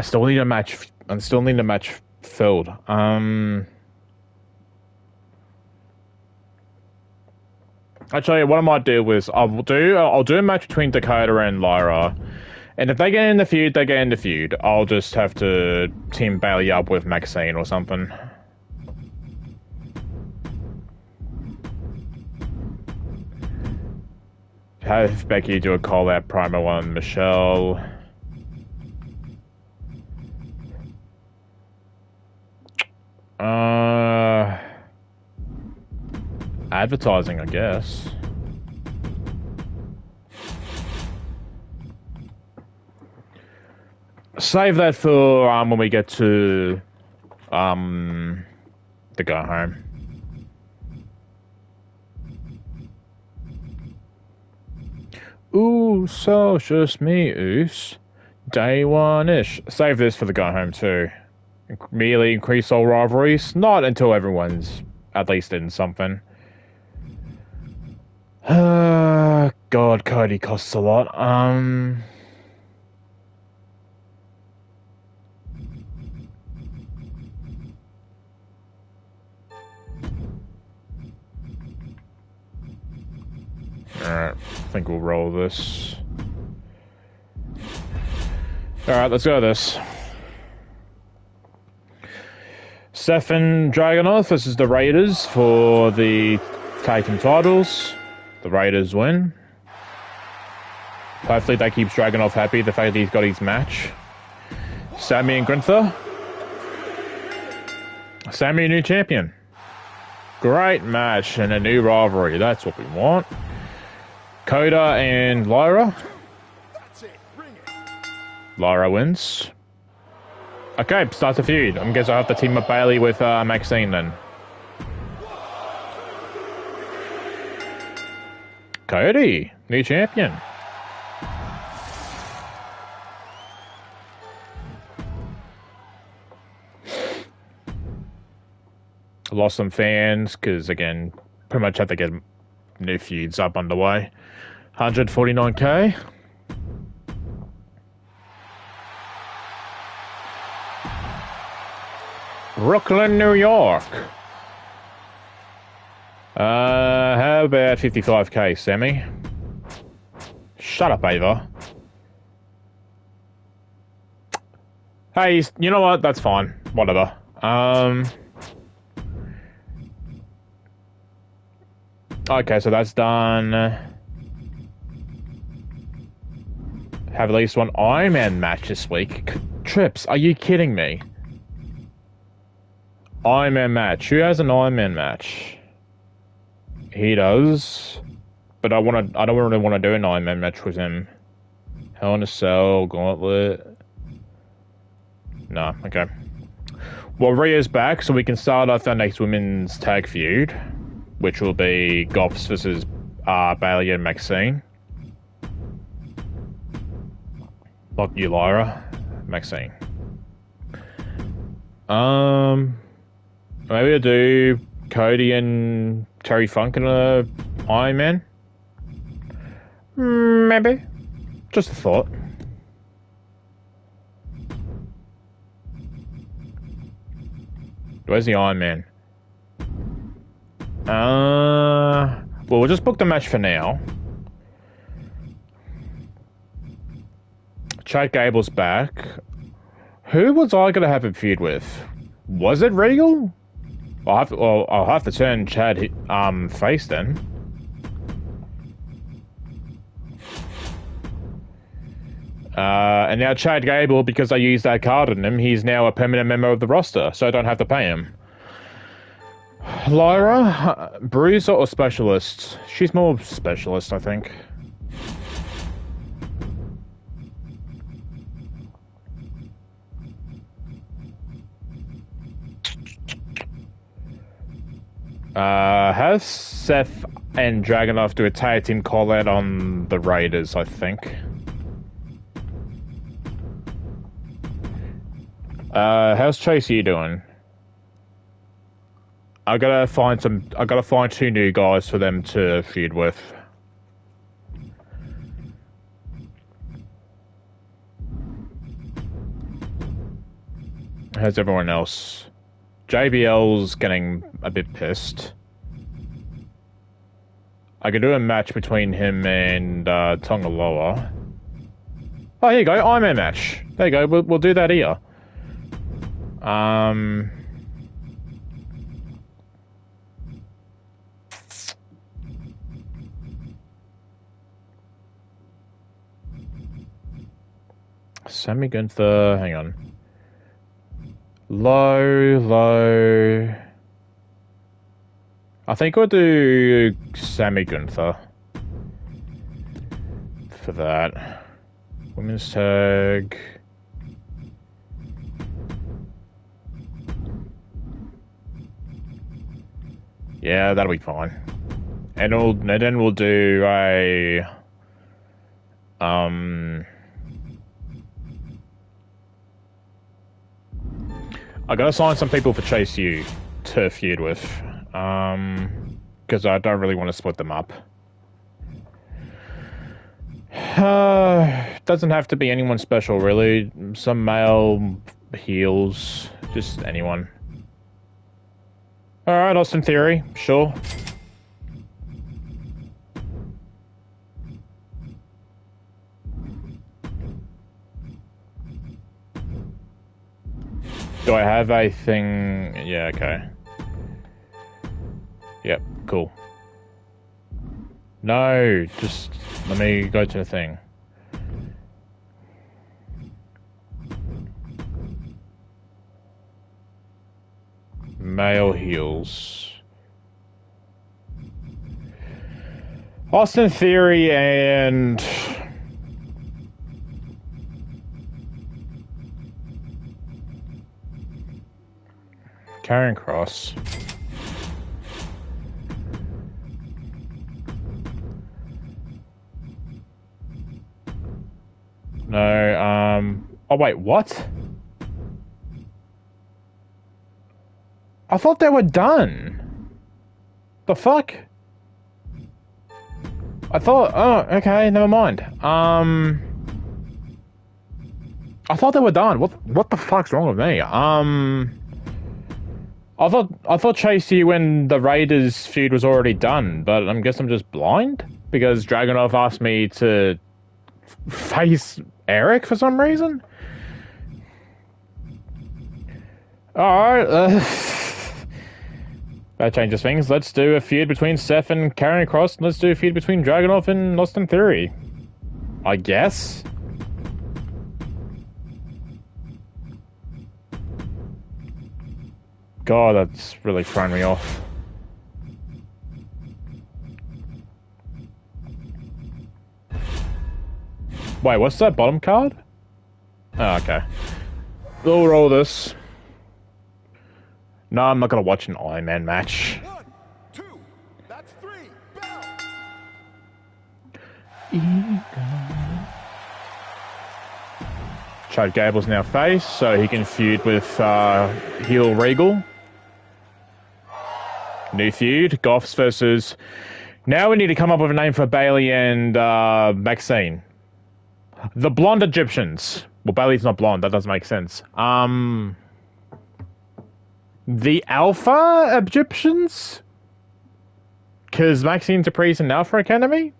still need a match. I still need a match filled. Actually, what I might do is I'll do a match between Dakota and Lyra, and if they get in the feud, they get in the feud. I'll just have to team Bailey up with Maxine or something. Have Becky do a call-out promo on Michelle. Advertising, I guess. Save that for when we get to the go home. Ooh, so just me, oos. Day one-ish. Save this for the go home too. Merely increase all rivalries? Not until everyone's at least in something. God, Cody costs a lot. Alright, I think we'll roll this. Alright, let's go with this. Seth and Dragunov versus the Raiders for the tag team titles. The Raiders win. Hopefully that keeps Dragunov happy, the fact that he's got his match. Sammy and Gunther. Sammy, a new champion. Great match and a new rivalry. That's what we want. Coda and Lyra. Lyra wins. Okay, starts the feud. I guess I'll have to team up Bailey with Maxine then. Cody, new champion. I lost some fans because, again, pretty much had to get new feuds up underway. 149k. Brooklyn, New York. How about 55k, Sammy? Shut up, Ava. Hey, you know what? That's fine. Whatever. Okay, so that's done. Have at least one Iron Man match this week. Trips, are you kidding me? Iron Man match. Who has an Iron Man match? He does, but I don't really want to do a 9-man match with him. Hell in a Cell, Gauntlet. No, okay. Well, Rhea's back, so we can start off our next women's tag feud, which will be Goths versus Bailey and Maxine. Fuck you, Lyra. Maxine. Maybe I'll do Cody and Terry Funk in a Iron Man? Maybe. Just a thought. Where's the Iron Man? Well, we'll just book the match for now. Chad Gable's back. Who was I going to have a feud with? Was it Regal? I'll have to turn Chad face then. And now Chad Gable, because I used that card on him, he's now a permanent member of the roster, so I don't have to pay him. Lyra, bruiser or specialist? She's more specialist, I think. Has Seth and Dragunov do a tag team call out on the Raiders, I think. How's Chasey doing? I gotta find 2 new guys for them to feud with. How's everyone else? JBL's getting a bit pissed. I could do a match between him and Tonga Loa. Oh, here you go, Iron Man match. There you go, we'll do that here. Sammy Gunther, hang on. Low. I think I'll do Sammy Gunther for that. Women's tag. Yeah, that'll be fine. And then we'll do a I gotta sign some people for Chase U to feud with. Because I don't really want to split them up. Doesn't have to be anyone special, really. Some male heels, just anyone. Alright, Austin Theory, sure. Do I have a thing? Yeah, okay. Yep, cool. No, just let me go to the thing. Male heels. Austin Theory and Karrion Kross. No, oh wait, what? I thought they were done. The fuck? I thought, oh, okay, never mind. I thought they were done. What the fuck's wrong with me? I thought Chase U and the Raiders feud was already done, but I guess I'm just blind? Because Dragunov asked me to face Eric for some reason? Alright, that changes things. Let's do a feud between Seth and Karrion Kross, and let's do a feud between Dragunov and Austin Theory. I guess? God, that's really thrown me off. Wait, what's that bottom card? Oh, okay. We'll roll this. No, I'm not gonna watch an Iron Man match. 1, 2, that's 3, bell. Chad Gable's now face, so he can feud with heel Regal. New feud, Goffs versus... Now we need to come up with a name for Bailey and Maxine. The blonde Egyptians. Well, Bailey's not blonde, that doesn't make sense. The Alpha Egyptians? Because Maxine's a priest in Alpha Academy?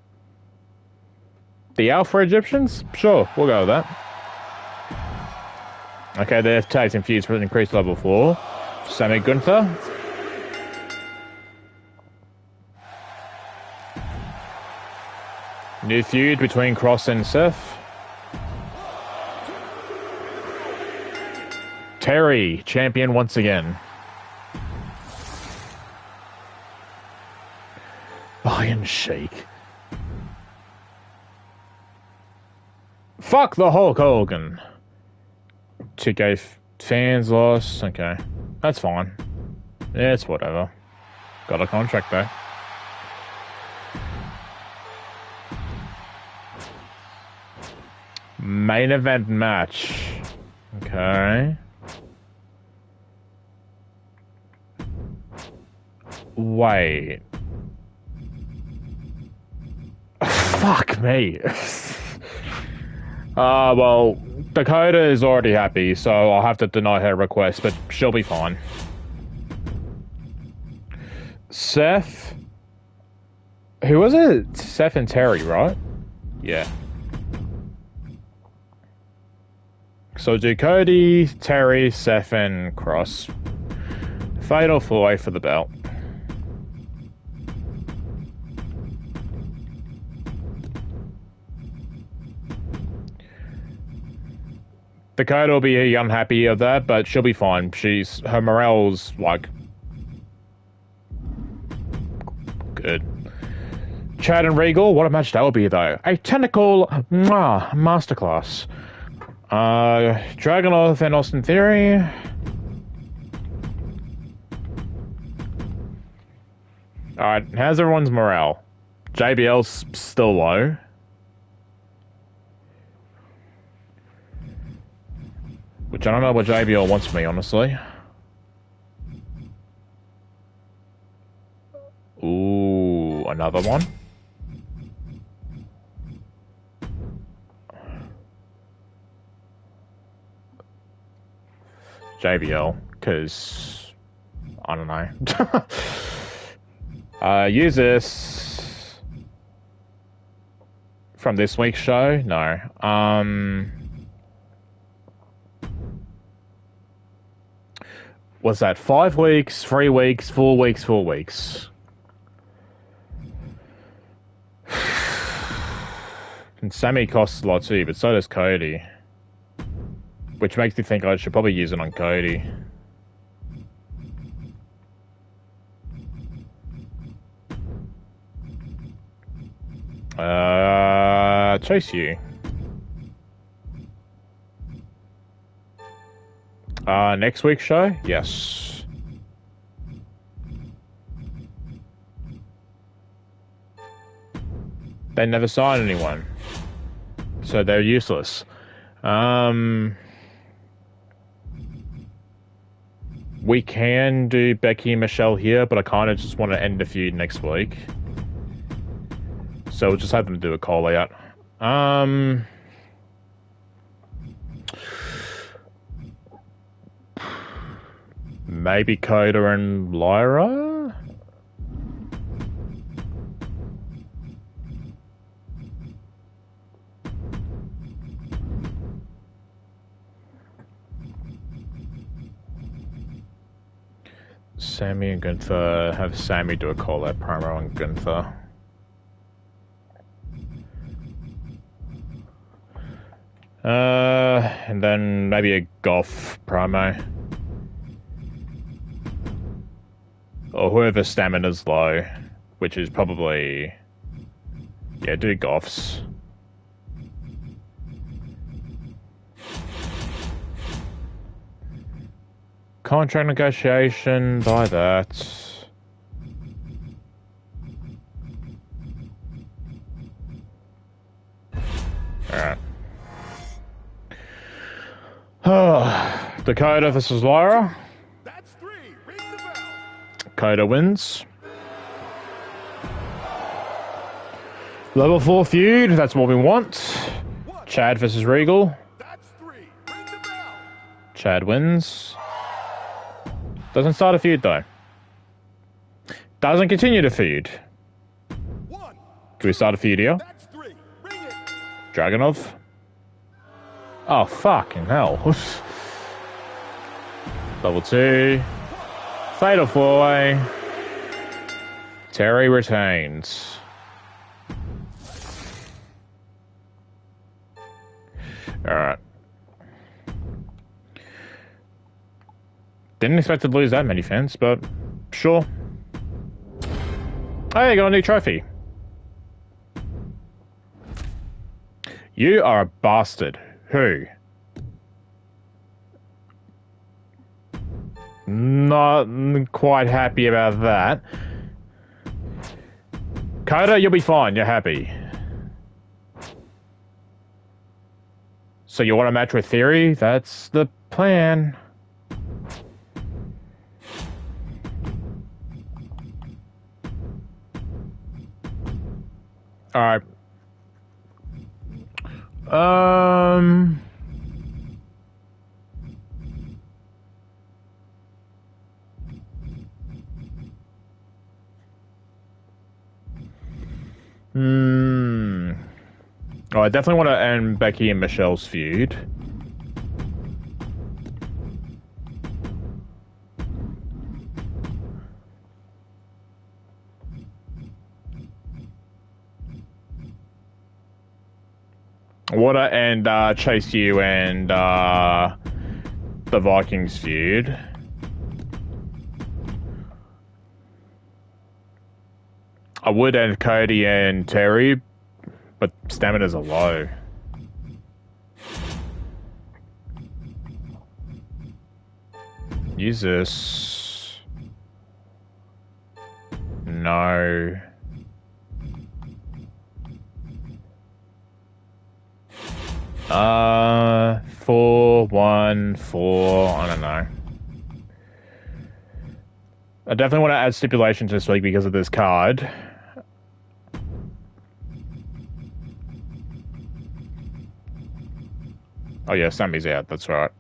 The Alpha Egyptians? Sure, we'll go with that. Okay, they have tags and feuds for an increased level 4. Sammy Gunther. New feud between Cross and Seth. Terry, champion once again. Iron Sheik. Fuck the Hulk Hogan. 2K fans lost. Okay. That's fine. Yeah, it's whatever. Got a contract though. Main event match. Okay. Wait. Fuck me. Well, Dakota is already happy, so I'll have to deny her request, but she'll be fine. Seth? Who was it? Seth and Terry, right? Yeah. So do Cody, Terry, Seth, and Cross. Fatal 4-way for the belt. Dakota will be unhappy of that, but she'll be fine. Her morale's, like, good. Chad and Regal, what a match that would be, though. A technical masterclass. Dragunov and Austin Theory. Alright, how's everyone's morale? JBL's still low. Which I don't know what JBL wants from me, honestly. Ooh, another one. JBL, because I don't know. Use this from this week's show? No. What's that? 5 weeks, 3 weeks, 4 weeks, 4 weeks. And Sammy costs a lot too, but so does Cody. Which makes me think I should probably use it on Cody. Chase you. Next week's show? Yes. They never sign anyone. So they're useless. We can do Becky and Michelle here, but I kind of just want to end the feud next week. So we'll just have them do a call out. Maybe Coda and Lyra? Sammy and Gunther. Have Sammy do a call out promo on Gunther. And then maybe a golf promo. Or whoever stamina's low, which is probably... Yeah, do Goffs. Contract negotiation, buy that. Alright. Dakota versus Lyra. That's 3. Ring the bell. Dakota wins. Level 4 feud, that's what we want. Chad versus Regal. That's 3. Ring the bell. Chad wins. Doesn't start a feud though. Doesn't continue to feud. 1. Do we start a feud here? That's 3. Ring it. Dragunov. Oh, fucking hell. Level 2. Fatal 4-way. Terry retains. Alright. Didn't expect to lose that many fans, but sure. Hey, got a new trophy. You are a bastard. Who? Not quite happy about that. Coda, you'll be fine. You're happy. So you want to match with Theory? That's the plan. Alright. Oh, I definitely want to end Becky and Michelle's feud. I want to end Chase U and the Vikings feud. I would end Cody and Terry, but stamina's a low. Use this. No. Uh, 4, 1, 4, I don't know. I definitely want to add stipulations this week because of this card. Oh yeah, Sammy's out, that's right.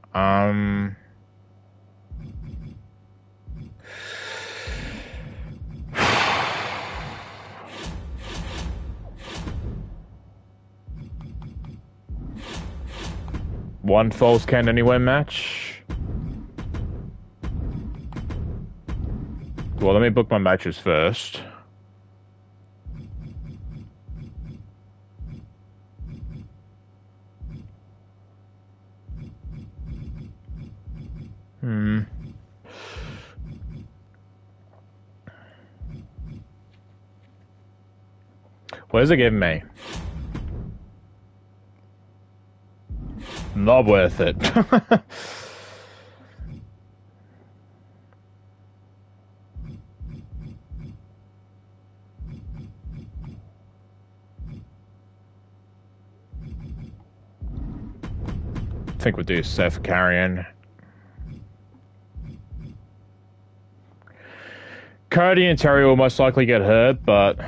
One false count anywhere match. Well, let me book my matches first. What is it giving me? Not worth it. I think we'll do Seth Carrion. Cody and Terry will most likely get hurt, but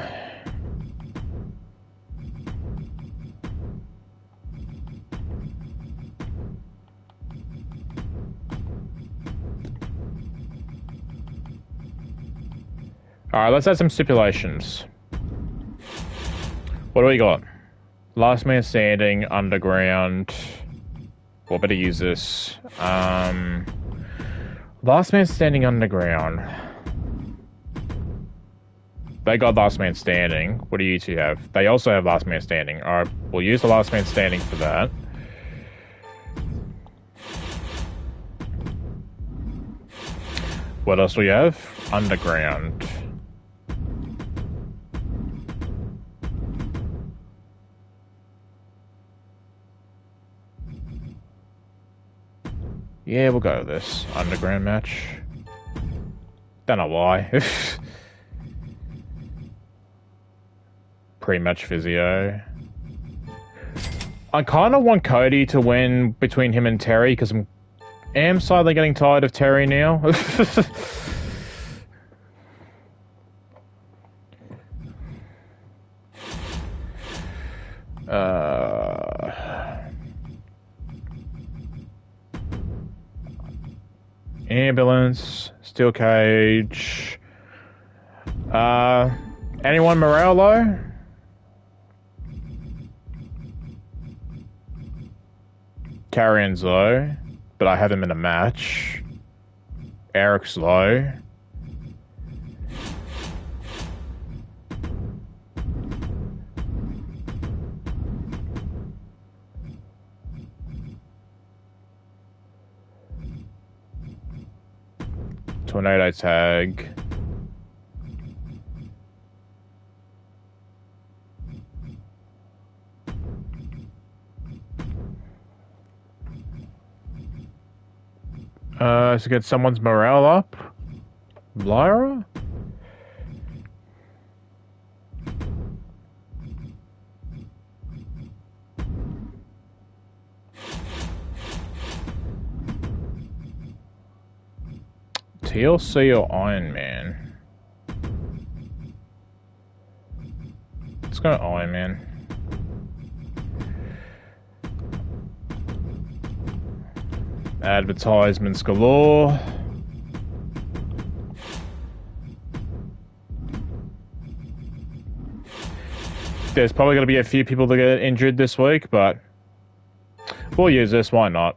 alright, let's add some stipulations. What do we got? Last man standing, underground. Well, better use this. Last man standing, underground. They got last man standing. What do you two have? They also have last man standing. Alright, we'll use the last man standing for that. What else do we have? Underground. Yeah, we'll go with this. Underground match. Don't know why. Pre-match physio. I kind of want Cody to win between him and Terry because I am slightly getting tired of Terry now. Ambulance, steel cage. Anyone Morello? Carrion's low, but I have him in a match. Eric's low. Tornado tag. To get someone's morale up. Lyra? TLC or Iron Man? Let's go Iron Man. Advertisements galore. There's probably going to be a few people that get injured this week, but we'll use this. Why not?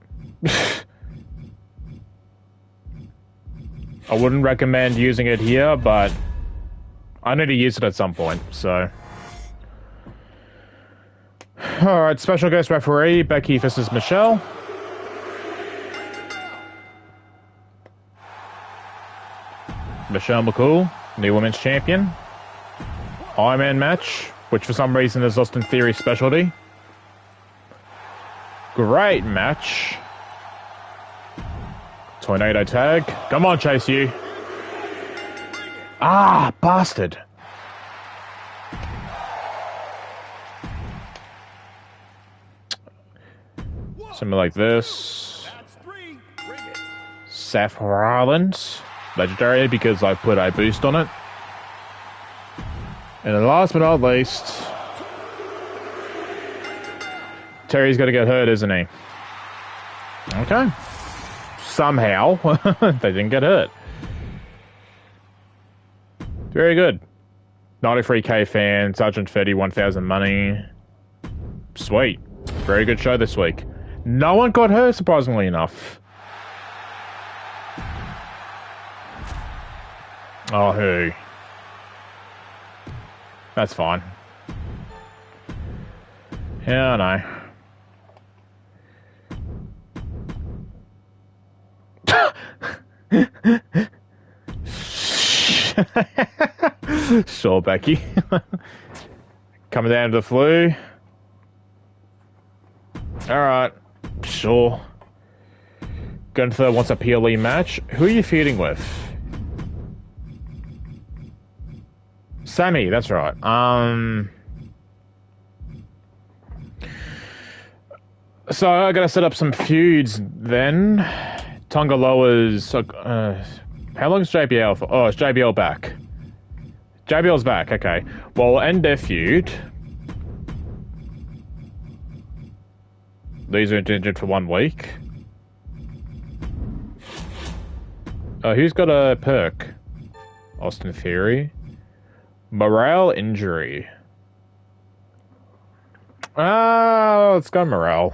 I wouldn't recommend using it here, but I need to use it at some point, so. Alright, special guest referee, Becky versus Michelle. Michelle McCool, new women's champion. Iron Man match, which for some reason is Austin Theory's specialty. Great match. Tornado tag. Come on, Chase you. Ah, bastard. Something like this. Seth Rollins. Legendary because I put a boost on it. And then last but not least, Terry's got to get hurt, isn't he? Okay. Somehow, they didn't get hurt. Very good. 93k fan, Sergeant 31,000 money. Sweet. Very good show this week. No one got hurt, surprisingly enough. Oh, who? That's fine. Yeah, I know. Sure, Becky. Coming down to the flu. Alright, sure. Gunther wants a PLE match. Who are you feuding with? Sammy, that's right. So I gotta set up some feuds then. Tonga Loa's. How long is JBL for? Oh, it's JBL back. JBL's back. Okay. Well, we'll end their feud. These are injured for 1 week. Who's got a perk? Austin Theory. Morale injury. Let's go morale.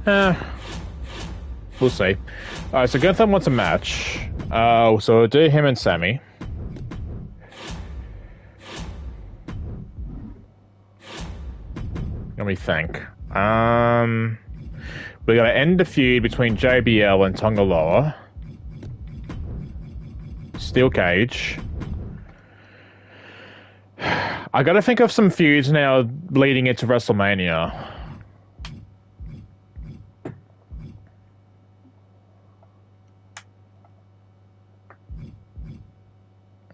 We'll see. Alright, so Gunther wants a match. So we'll do him and Sammy. Let me think. We're gonna end the feud between JBL and Tonga Loa. Steel cage. I gotta think of some feuds now leading into WrestleMania.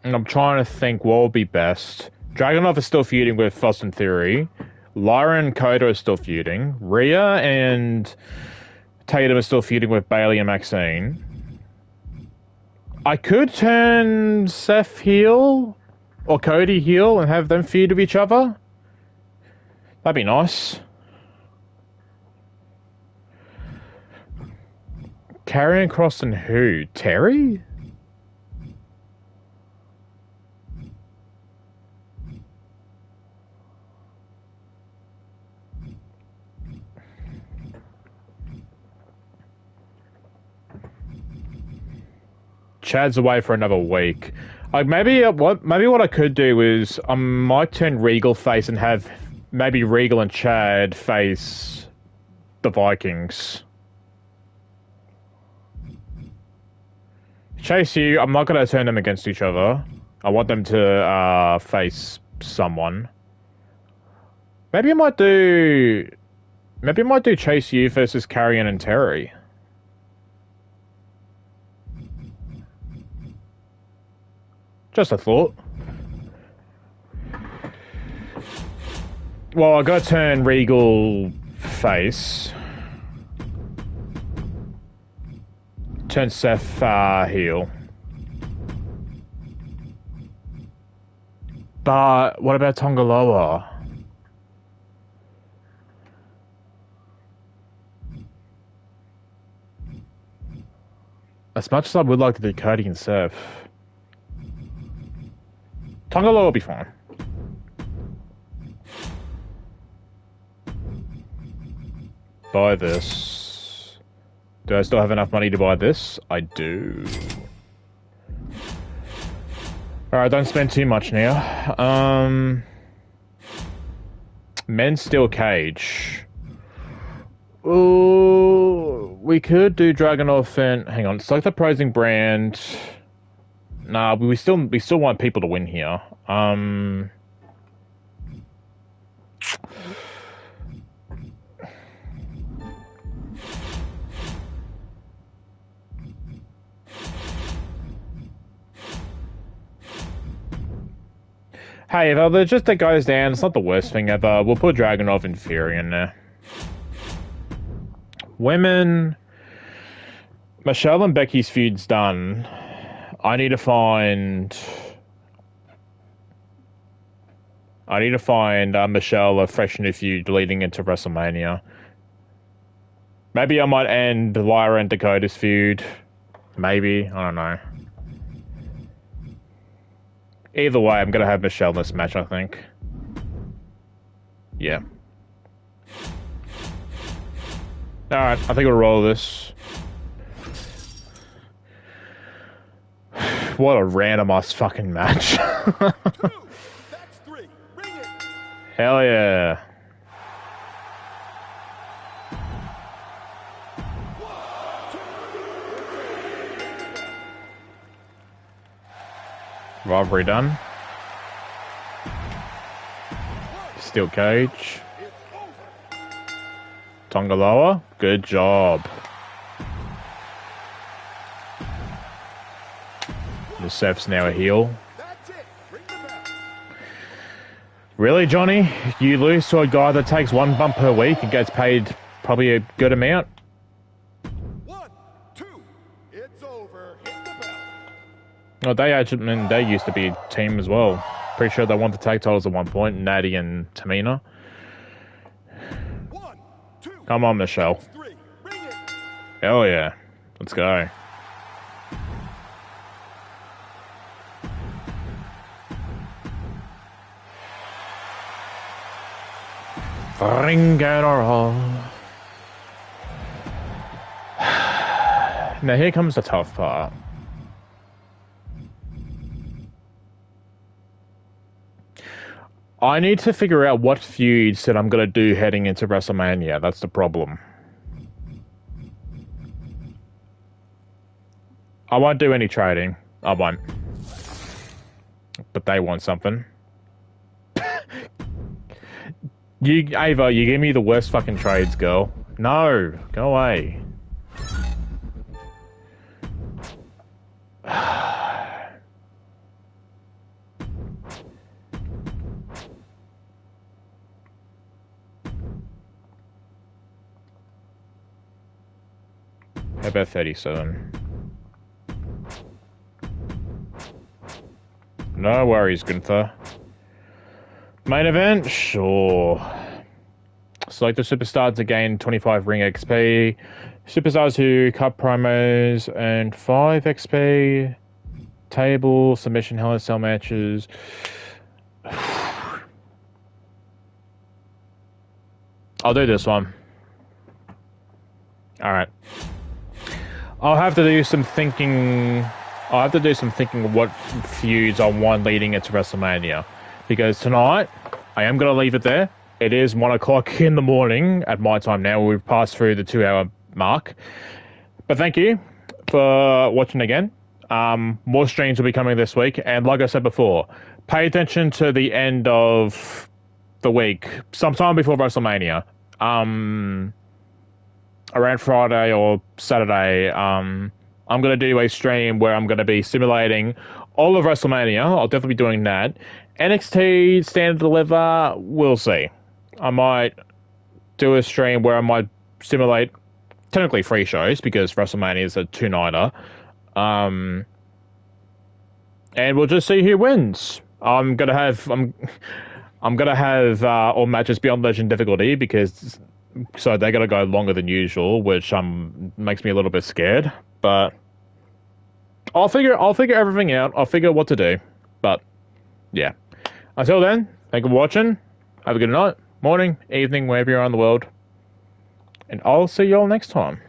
And I'm trying to think what would be best. Dragunov is still feuding with Austin Theory. Lyra and Kota are still feuding. Rhea and Tatum are still feuding with Bayley and Maxine. I could turn Seth heel or Cody heel and have them feud with each other. That'd be nice. Karrion Kross and who? Terry? Chad's away for another week. Like maybe what I could do is I might turn Regal face and have maybe Regal and Chad face the Vikings. Chase U, I'm not going to turn them against each other. I want them to face someone. Maybe I might do Chase U versus Karrion and Terry. Just a thought. Well, I gotta turn Regal face. Turn Seth heel. But what about Tongaloa? As much as I would like to do Cody and Seth, Tongaloa will be fine. Buy this. Do I still have enough money to buy this? I do. Alright, don't spend too much now. Men's Steel Cage. Ooh, we could do Dragunov and... Hang on, select the opposing brand. Nah, we still want people to win here. Hey, if there's just a goes down, it's not the worst thing ever. We'll put Dragunov and Fury in there. Women... Michelle and Becky's feud's done. I need to find Michelle a fresh new feud leading into WrestleMania. Maybe I might end Lyra and Dakota's feud. Maybe. I don't know. Either way, I'm going to have Michelle in this match, I think. Yeah. Alright, I think we'll roll this. What a random-ass fucking match. Hell yeah. Robbery done. Steel Cage. Tongaloa, good job. The Seth's now a heel. Really, Johnny? You lose to a guy that takes one bump per week and gets paid probably a good amount? 1, 2, it's over. Hit the bell. Well, they used to be a team as well. Pretty sure they won the tag titles at one point, Natty and Tamina. 1, 2, come on, Michelle. 3, bring it. Hell yeah. Let's go. Ring general. Now here comes the tough part. I need to figure out what feuds that I'm going to do heading into WrestleMania. That's the problem. I won't do any trading. I won't. But they want something. Ava, you give me the worst fucking trades, girl. No, go away. How about 37? No worries, Gunther. Main event? Sure. Select the superstars to gain 25 ring XP. Superstars who cut promos and 5 XP. Table, submission, Hell in a Cell matches. I'll do this one. Alright. I'll have to do some thinking. I'll have to do some thinking of what feuds I want leading into WrestleMania. Because tonight, I am going to leave it there. It is 1 o'clock in the morning at my time now. We've passed through the 2-hour mark. But thank you for watching again. More streams will be coming this week. And like I said before, pay attention to the end of the week, sometime before WrestleMania. Around Friday or Saturday, I'm going to do a stream where I'm going to be simulating all of WrestleMania. I'll definitely be doing that. NXT Stand and Deliver, we'll see. I might do a stream where I might simulate technically 3 shows because WrestleMania is a 2-nighter. And we'll just see who wins. I'm gonna have all matches beyond Legend difficulty because so they're gonna go longer than usual, which makes me a little bit scared. But I'll figure everything out. I'll figure what to do. But yeah. Until then, thank you for watching. Have a good night, morning, evening, wherever you are in the world. And I'll see you all next time.